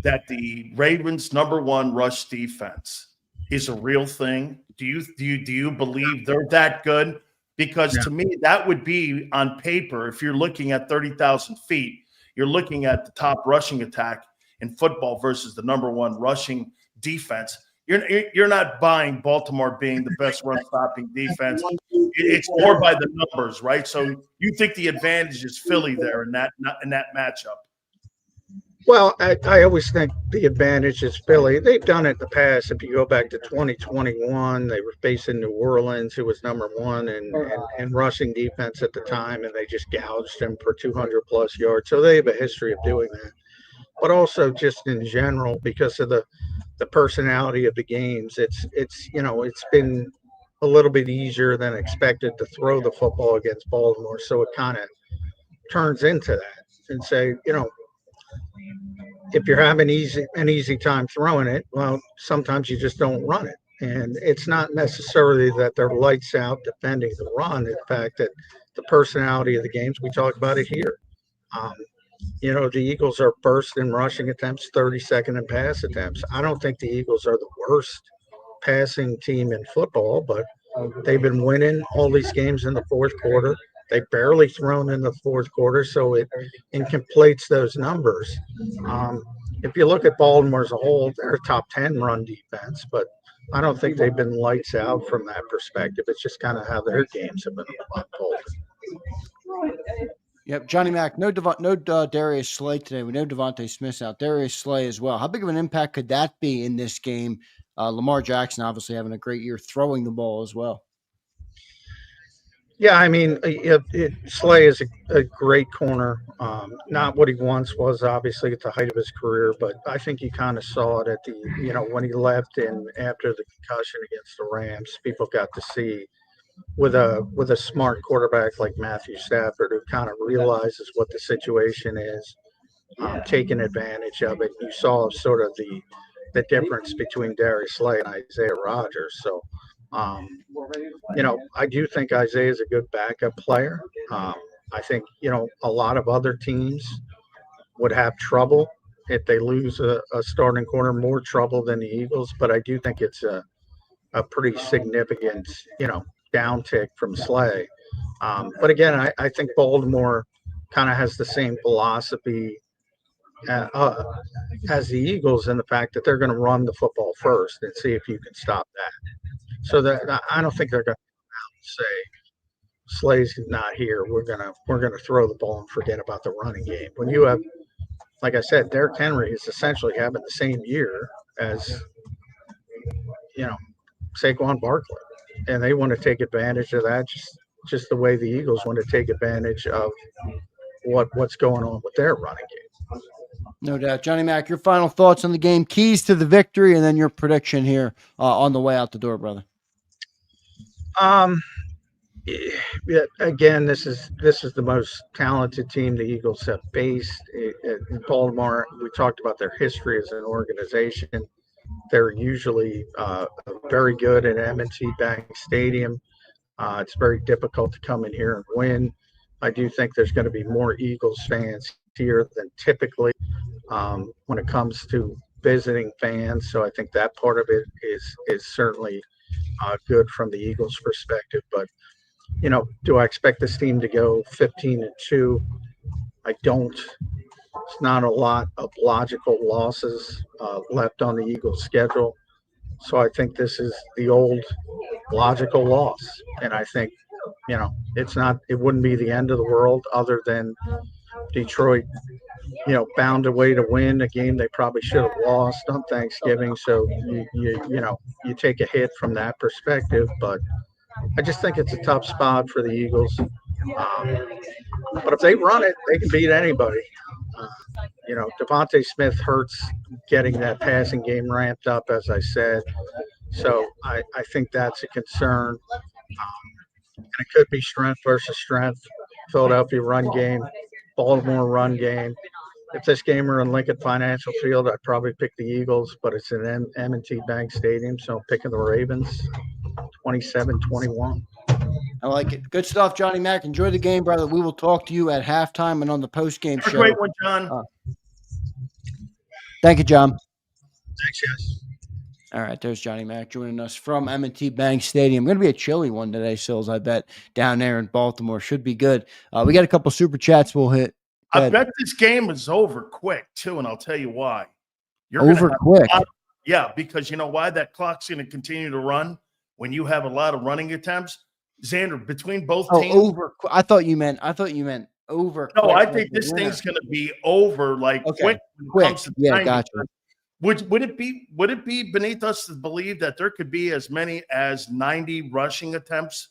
that the Ravens' #1 rush defense is a real thing? Do you believe they're that good? Because to me, that would be on paper. If you're looking at 30,000 feet, you're looking at the top rushing attack in football versus the #1 rushing defense. You're not buying Baltimore being the best run stopping defense. It's more by the numbers, right? So you think the advantage is Philly there in that matchup? Well, I always think the advantage is Philly. They've done it in the past. If you go back to 2021, they were facing New Orleans, who was #1 in rushing defense at the time, and they just gouged them for 200-plus yards. So they have a history of doing that. But also just in general, because of the personality of the games, it's been a little bit easier than expected to throw the football against Baltimore. So it kind of turns into that and say, if you're having an easy time throwing it, well, sometimes you just don't run it. And it's not necessarily that they're lights out defending the run. In fact, that the personality of the games, we talk about it here. The Eagles are first in rushing attempts, 32nd in pass attempts. I don't think the Eagles are the worst passing team in football, but they've been winning all these games in the fourth quarter. They've barely thrown in the fourth quarter, so it completes those numbers. If you look at Baltimore as a whole, they're a top 10 run defense, but I don't think they've been lights out from that perspective. It's just kind of how their games have been unfolding. Yep, Johnny Mac, no Darius Slay today. We know Devontae Smith's out. Darius Slay as well. How big of an impact could that be in this game? Lamar Jackson obviously having a great year throwing the ball as well. Yeah, I mean, Slay is a great corner. Not what he once was, obviously, at the height of his career, but I think you kind of saw it at when he left and after the concussion against the Rams. People got to see with a smart quarterback like Matthew Stafford, who kind of realizes what the situation is, taking advantage of it. You saw sort of the difference between Darius Slay and Isaiah Rodgers. So, I do think Isaiah is a good backup player. I think, a lot of other teams would have trouble if they lose a starting corner, more trouble than the Eagles. But I do think it's a pretty significant, downtick from Slay. But again, I think Baltimore kind of has the same philosophy as the Eagles in the fact that they're going to run the football first and see if you can stop that. So that I don't think they're going to say Slay's not here. We're gonna throw the ball and forget about the running game. When you have, like I said, Derrick Henry is essentially having the same year as Saquon Barkley, and they want to take advantage of that, just the way the Eagles want to take advantage of what's going on with their running game. No doubt. Johnny Mac, your final thoughts on the game, keys to the victory, and then your prediction here on the way out the door, brother. Yeah, again, this is the most talented team the Eagles have faced. In Baltimore, we talked about their history as an organization. They're usually very good at M&T Bank Stadium. It's very difficult to come in here and win. I do think there's going to be more Eagles fans here than typically when it comes to visiting fans. So I think that part of it is certainly good from the Eagles' perspective. But, do I expect this team to go 15-2? I don't. It's not a lot of logical losses left on the Eagles' schedule. So I think this is the old logical loss. And I think, it wouldn't be the end of the world other than Detroit, found a way to win a game they probably should have lost on Thanksgiving. So you take a hit from that perspective, but I just think it's a tough spot for the Eagles. But if they run it, they can beat anybody. Uh, Devontae Smith hurts getting that passing game ramped up, as I said. So I think that's a concern. And it could be strength versus strength. Philadelphia run game, Baltimore run game. If this game were in Lincoln Financial Field, I'd probably pick the Eagles, but it's in M&T Bank Stadium, so I'm picking the Ravens 27-21. I like it. Good stuff, Johnny Mac. Enjoy the game, brother. We will talk to you at halftime and on the post-game show. Great one, John. Thank you, John. Thanks, guys. All right, there's Johnny Mac joining us from M&T Bank Stadium. Going to be a chilly one today, Sills, I bet, down there in Baltimore. Should be good. We got a couple super chats we'll hit. I bet this game is over quick, too, and I'll tell you why. Over quick? Yeah, because you know why? That clock's going to continue to run when you have a lot of running attempts. Xander, between both teams. Over. I thought you meant over. No, I think this thing's going to be over quick. Yeah, gotcha. Would it be beneath us to believe that there could be as many as 90 rushing attempts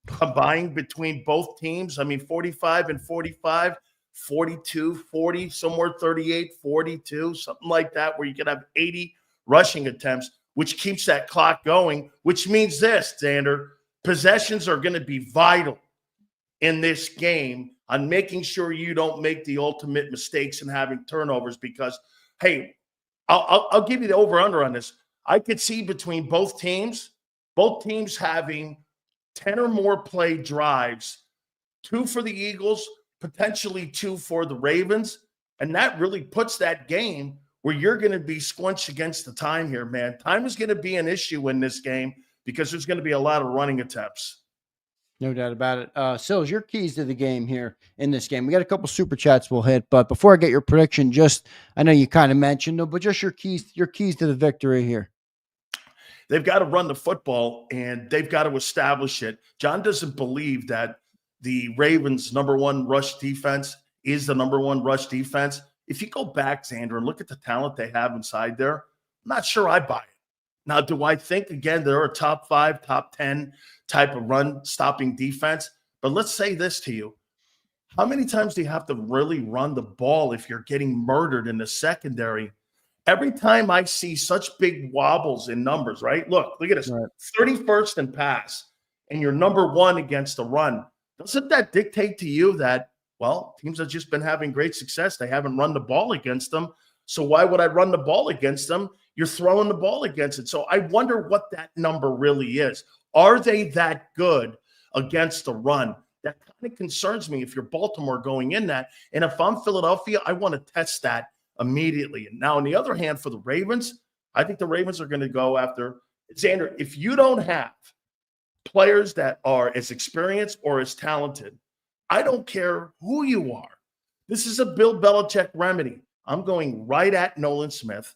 combined between both teams? I mean, 45 and 45, 42, 40, somewhere 38, 42, something like that, where you could have 80 rushing attempts, which keeps that clock going, which means this, Xander, possessions are going to be vital in this game on making sure you don't make the ultimate mistakes and having turnovers because, hey, I'll give you the over-under on this. I could see between both teams having 10 or more play drives, 2 for the Eagles, potentially 2 for the Ravens, and that really puts that game where you're going to be squinched against the time here, man. Time is going to be an issue in this game because there's going to be a lot of running attempts. No doubt about it. Sills, your keys to the game here in this game. We got a couple super chats we'll hit, but before I get your prediction, I know you kind of mentioned them, but just your keys to the victory here. They've got to run the football and they've got to establish it. John doesn't believe that the Ravens' number one rush defense is the number one rush defense. If you go back, Xander, and look at the talent they have inside there, I'm not sure I buy it. Now, do I think, again, they're a top 5, top 10 type of run-stopping defense? But let's say this to you. How many times do you have to really run the ball if you're getting murdered in the secondary? Every time I see such big wobbles in numbers, right? Look at this. Right. 31st in pass, and you're number 1 against the run. Doesn't that dictate to you that, well, teams have just been having great success. They haven't run the ball against them. So why would I run the ball against them? You're throwing the ball against it. So I wonder what that number really is. Are they that good against the run? That kind of concerns me if you're Baltimore going in that. And if I'm Philadelphia, I want to test that immediately. And now, on the other hand, for the Ravens, I think the Ravens are going to go after Xander. If you don't have players that are as experienced or as talented, I don't care who you are. This is a Bill Belichick remedy. I'm going right at Nolan Smith,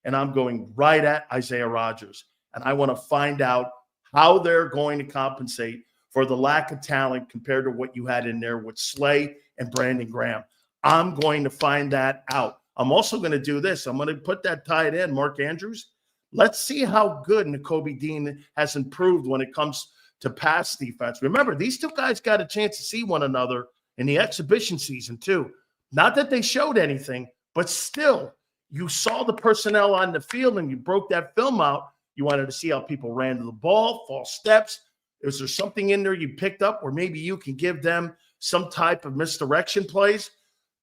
and I'm going right at Isaiah Rodgers. And I want to find out how they're going to compensate for the lack of talent compared to what you had in there with Slay and Brandon Graham. I'm going to find that out. I'm also going to do this. I'm going to put that tight end, Mark Andrews. Let's see how good Nakobe Dean has improved when it comes to pass defense. Remember, these two guys got a chance to see one another in the exhibition season too. Not that they showed anything, but still, you saw the personnel on the field and you broke that film out. You wanted to see how people ran to the ball, false steps. Is there something in there you picked up where maybe you can give them some type of misdirection plays?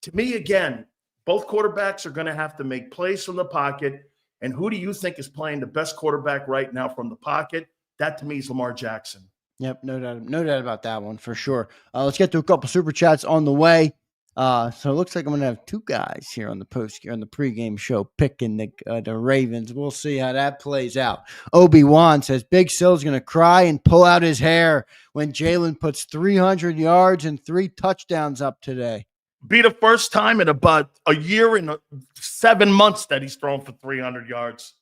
To me, again, both quarterbacks are going to have to make plays from the pocket. And who do you think is playing the best quarterback right now from the pocket? That, to me, is Lamar Jackson. Yep, no doubt about that one for sure. Let's get to a couple super chats on the way. So it looks like I'm going to have 2 guys here on the pregame show picking the Ravens. We'll see how that plays out. Obi-Wan says Big Sill's going to cry and pull out his hair when Jalen puts 300 yards and 3 touchdowns up today. Be the first time in about a year and 7 months that he's thrown for 300 yards.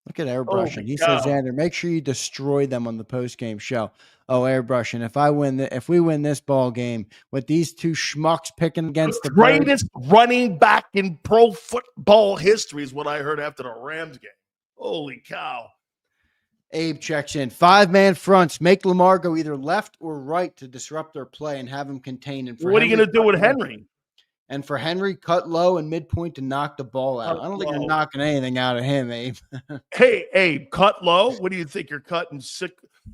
Look at airbrushing. Holy He cow. says, Xander, make sure you destroy them on the postgame show. Oh, airbrushing. If we win this ball game with these two schmucks picking against the greatest running back in pro football history is what I heard after the Rams game. Holy cow. Abe checks in. 5-man fronts. Make Lamar go either left or right to disrupt their play and have him contained. And What are you going to do with Henry? And for Henry, cut low and midpoint to knock the ball out. I don't think you're knocking anything out of him, Abe. Hey, Abe, cut low? What do you think? You're cutting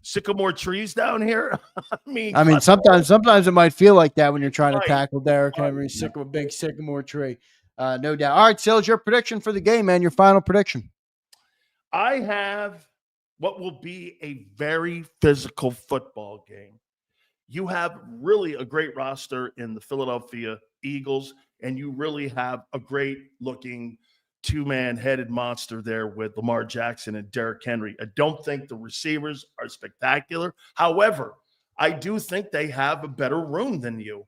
sycamore trees down here? I mean, sometimes it might feel like that when you're trying to tackle Derrick Henry, big sycamore tree. No doubt. All right, Sills, your prediction for the game, man. Your final prediction. I have what will be a very physical football game. You have really a great roster in the Philadelphia Eagles, and you really have a great-looking two-man headed monster there with Lamar Jackson and Derrick Henry. I don't think the receivers are spectacular. However, I do think they have a better room than you.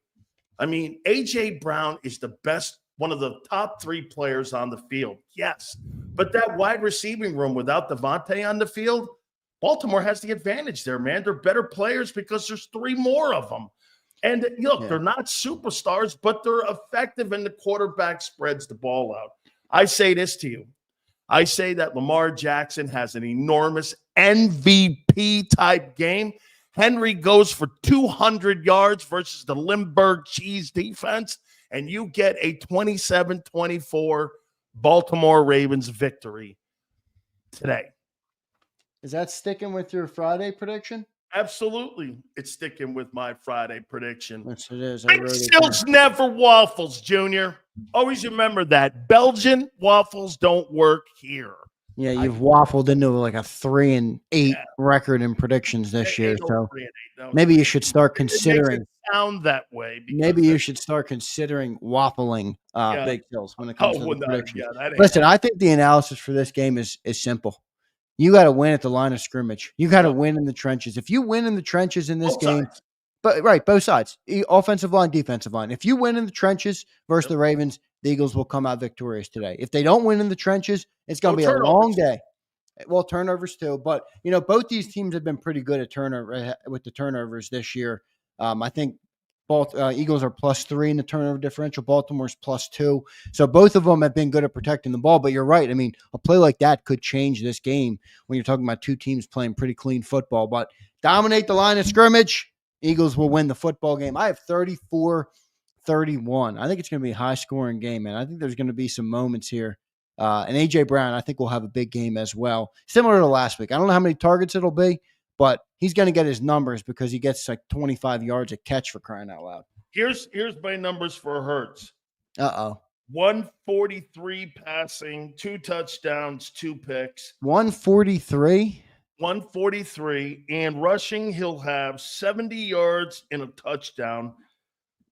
I mean, A.J. Brown is the best, one of the top 3 players on the field. Yes, but that wide receiving room without Devontae on the field, Baltimore has the advantage there, man. They're better players because there's 3 more of them. And look, they're not superstars, but they're effective, and the quarterback spreads the ball out. I say this to you. I say that Lamar Jackson has an enormous MVP-type game. Henry goes for 200 yards versus the Limburg Cheese defense, and you get a 27-24 Baltimore Ravens victory today. Is that sticking with your Friday prediction? Absolutely. It's sticking with my Friday prediction. Yes, it is. Big Sills never waffles, Junior. Always remember that. Belgian waffles don't work here. Yeah, you've waffled into like a 3-8 record in predictions this year. So maybe you should start considering. It sound that way. Maybe you should start considering waffling Big Sills when it comes to the predictions. Listen, I think the analysis for this game is simple. You got to win at the line of scrimmage. You got to win in the trenches. If you win in the trenches in this game, both sides, offensive line, defensive line. If you win in the trenches versus the Ravens, the Eagles will come out victorious today. If they don't win in the trenches, it's going to be a long day. Well, turnovers too, but both these teams have been pretty good at with the turnovers this year. I think both Eagles are +3 in the turnover differential. Baltimore's +2. So both of them have been good at protecting the ball. But you're right. I mean, a play like that could change this game when you're talking about 2 teams playing pretty clean football. But dominate the line of scrimmage, Eagles will win the football game. I have 34-31. I think it's going to be a high-scoring game, man. I think there's going to be some moments here. And A.J. Brown, I think, will have a big game as well, similar to last week. I don't know how many targets it'll be, but he's going to get his numbers because he gets like 25 yards a catch, for crying out loud. Here's my numbers for Hurts. 143 passing, 2 touchdowns, 2 picks. 143? 143. And rushing, he'll have 70 yards and a touchdown.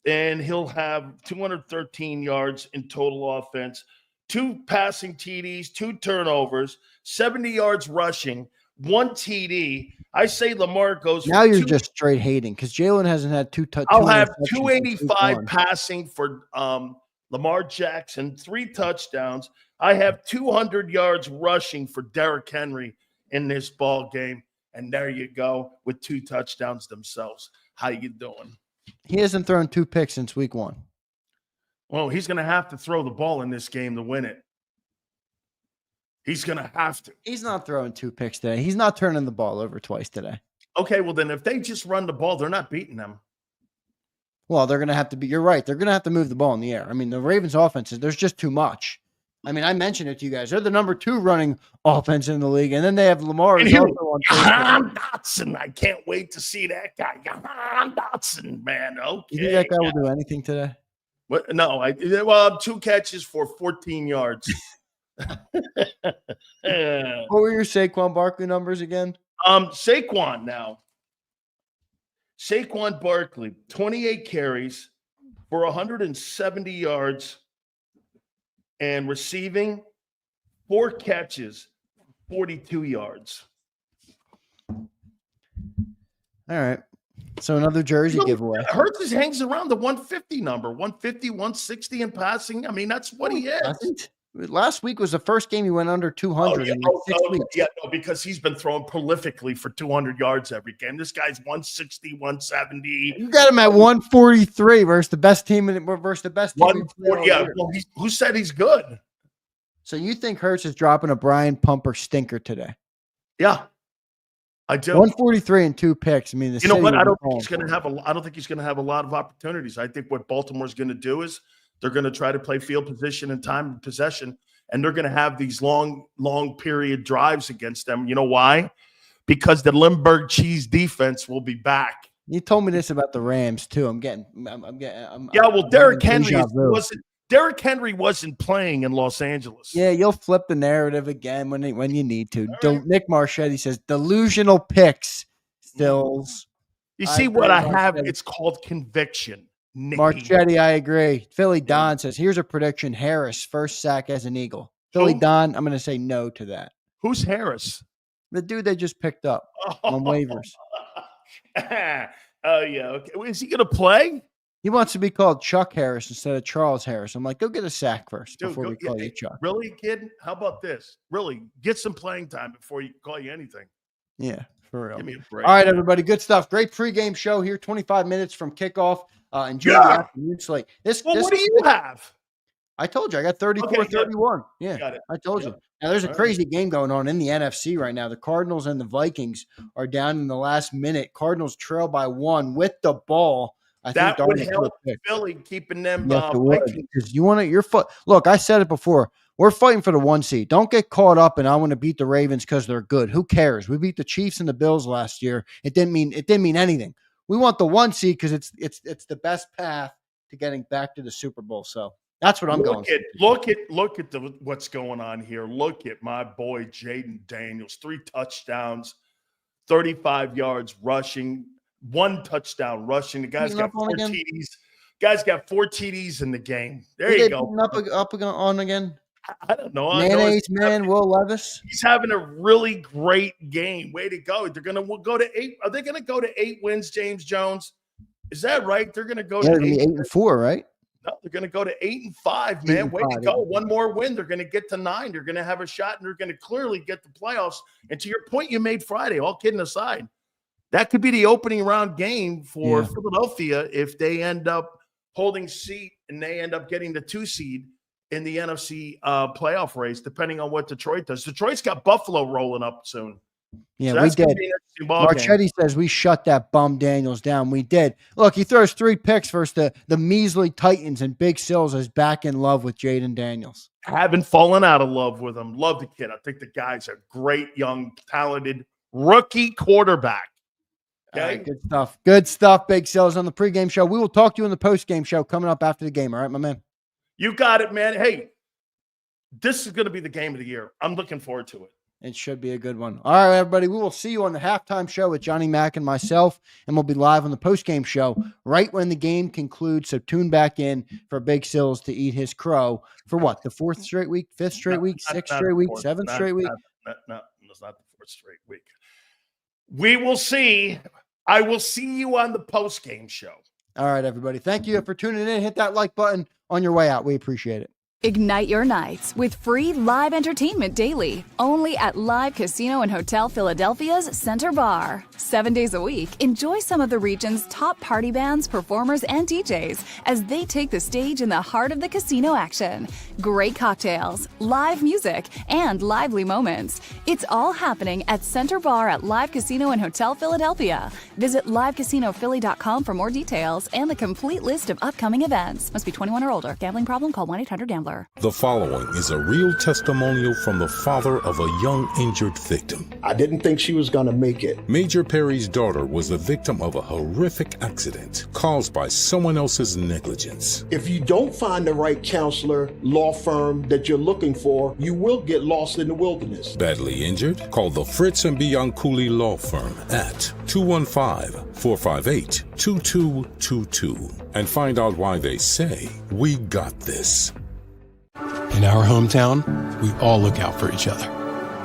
And he'll have 213 yards in total offense. 2 passing TDs, 2 turnovers, 70 yards rushing, 1 TD. I say Lamar goes. Now you're just straight hating because Jalen hasn't had 2 touchdowns. I'll have 285 passing for Lamar Jackson, 3 touchdowns. I have 200 yards rushing for Derrick Henry in this ball game. And there you go with 2 touchdowns themselves. How you doing? He hasn't thrown 2 picks since week 1. Well, he's going to have to throw the ball in this game to win it. He's going to have to. He's not throwing 2 picks today. He's not turning the ball over twice today. Okay, well, then if they just run the ball, they're not beating them. Well, they're going to have to be – you're right. They're going to have to move the ball in the air. I mean, the Ravens' offenses, there's just too much. I mean, I mentioned it to you guys. They're the number 2 running offense in the league, and then they have Lamar. Dotson. I can't wait to see that guy. Dotson, man. Okay. You think that guy will do anything today? What? No. 2 catches for 14 yards. What were your Saquon Barkley numbers again? Saquon now. Saquon Barkley, 28 carries for 170 yards and receiving 4 catches, 42 yards. All right. So another jersey giveaway. Hurts hangs around the 150 number, 150, 160 in passing. I mean, that's what he is. Last week was the first game he went under 200 in like 6 weeks. Yeah, no, because he's been throwing prolifically for 200 yards every game. This guy's 160, 170. You got him at 143 versus the best team versus the best team. 140, yeah, well, who said he's good? So you think Hurts is dropping a Brian Pumper stinker today? Yeah, I do. 143 and 2 picks. I mean, you know what? I don't think he's going to have I don't think he's going to have a lot of opportunities. I think what Baltimore's going to do is they're going to try to play field position and time possession, and they're going to have these long period drives against them. You know why? Because the Lindbergh cheese defense will be back. You told me this about the Rams too. Derrick Henry wasn't playing in Los Angeles. Yeah, you'll flip the narrative again when you need to. Right. Nick Marchetti says delusional picks. Stills. You see what I have? It's called conviction. Nicky. Marchetti, I agree. Philly Don says, here's a prediction. Harris, first sack as an Eagle. Philly Don, I'm going to say no to that. Who's Harris? The dude they just picked up on waivers. Oh, yeah. Okay. Is he going to play? He wants to be called Chuck Harris instead of Charles Harris. I'm like, go get a sack first before we call you Chuck. Really, kid? How about this? Really, get some playing time before you call you anything. Yeah, for real. Give me a break. All right, everybody. Good stuff. Great pregame show here. 25 minutes from kickoff. Enjoy the afternoon slate. What do you have? I told you. I got 34-31. Yeah, got it. I told you. Now, there's a crazy game going on in the NFC right now. The Cardinals and the Vikings are down in the last minute. Cardinals trail by 1 with the ball. I think that would help Philly keeping them Vikings. Because you want to your foot. Look, I said it before. We're fighting for the 1 seed. Don't get caught up and I want to beat the Ravens because they're good. Who cares? We beat the Chiefs and the Bills last year. It didn't mean anything. We want the 1 seed because it's the best path to getting back to the Super Bowl. So that's what I'm going. Look at what's going on here. Look at my boy Jaden Daniels, 3 touchdowns, 35 yards rushing, 1 touchdown rushing. The guy's got 4 TDs. Guy's got 4 TDs in the game. There you go. Up on again. I don't know. Mayonnaise man, Will Levis. He's having a really great game. Way to go. They're going to go to 8. Are they going to go to 8 wins, James Jones? Is that right? They're going to go to 8-4, right? No, they're going to go to 8-5, man. Way to go. 1 more win. They're going to get to 9. They're going to have a shot, and they're going to clearly get the playoffs. And to your point you made Friday, all kidding aside, that could be the opening round game for Philadelphia if they end up holding seat and they end up getting the 2 seed in the NFC playoff race, depending on what Detroit does. Detroit's got Buffalo rolling up soon. Yeah, so we did. Marchetti says we shut that bum Daniels down. We did. Look, he throws 3 picks versus the measly Titans, and Big Sills is back in love with Jaden Daniels. Haven't fallen out of love with him. Love the kid. I think the guy's a great, young, talented rookie quarterback. Okay? Right, good stuff. Good stuff, Big Sills, on the pregame show. We will talk to you in the postgame show coming up after the game. All right, my man? You got it, man. Hey, this is going to be the game of the year. I'm looking forward to it. It should be a good one. All right, everybody. We will see you on the halftime show with Johnny Mack and myself, and we'll be live on the postgame show right when the game concludes. So tune back in for Big Sills to eat his crow for what? The 4th straight week, 5th straight week, 6th straight week, 7th straight week? No, it's not the 4th straight week. We will see. I will see you on the postgame show. All right, everybody. Thank you for tuning in. Hit that like button on your way out. We appreciate it. Ignite your nights with free live entertainment daily, only at Live Casino and Hotel Philadelphia's Center Bar. 7 days a week, enjoy some of the region's top party bands, performers, and DJs as they take the stage in the heart of the casino action. Great cocktails, live music, and lively moments. It's all happening at Center Bar at Live Casino and Hotel Philadelphia. Visit livecasinophilly.com for more details and the complete list of upcoming events. Must be 21 or older. Gambling problem? Call 1-800-GAMBLER. The following is a real testimonial from the father of a young injured victim. I didn't think she was going to make it. Major Perry's daughter was the victim of a horrific accident caused by someone else's negligence. If you don't find the right counselor, law firm that you're looking for, you will get lost in the wilderness. Badly injured? Call the Fritz and Bianculli Law Firm at 215-458-2222 and find out why they say, "We got this." In our hometown, we all look out for each other.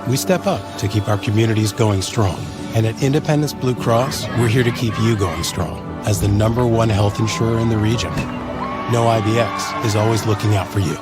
We step up to keep our communities going strong. And at Independence Blue Cross, we're here to keep you going strong as the #1 health insurer in the region. No IBX is always looking out for you.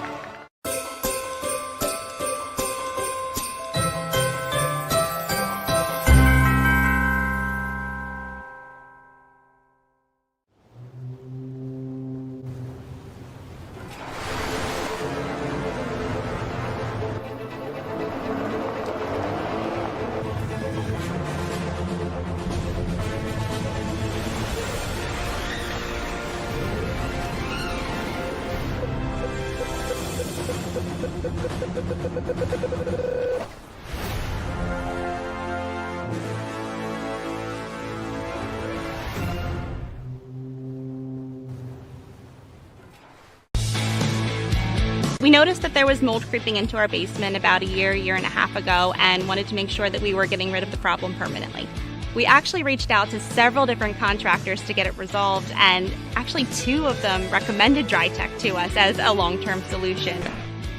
noticed that there was mold creeping into our basement about a year and a half ago, and wanted to make sure that we were getting rid of the problem permanently. We actually reached out to several different contractors to get it resolved, and actually 2 of them recommended DryTech to us as a long-term solution.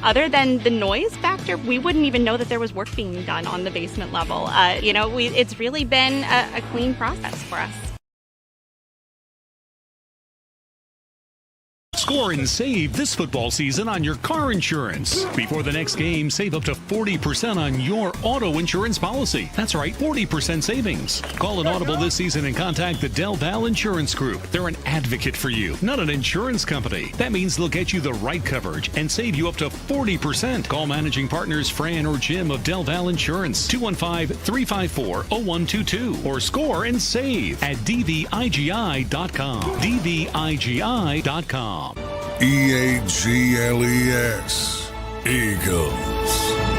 Other than the noise factor, we wouldn't even know that there was work being done on the basement level. It's really been a clean process for us. Score and save this football season on your car insurance. Before the next game, save up to 40% on your auto insurance policy. That's right, 40% savings. Call an Audible this season and contact the Del Val Insurance Group. They're an advocate for you, not an insurance company. That means they'll get you the right coverage and save you up to 40%. Call managing partners Fran or Jim of Del Val Insurance, 215-354-0122, or score and save at dvigi.com. dvigi.com. EAGLES, Eagles.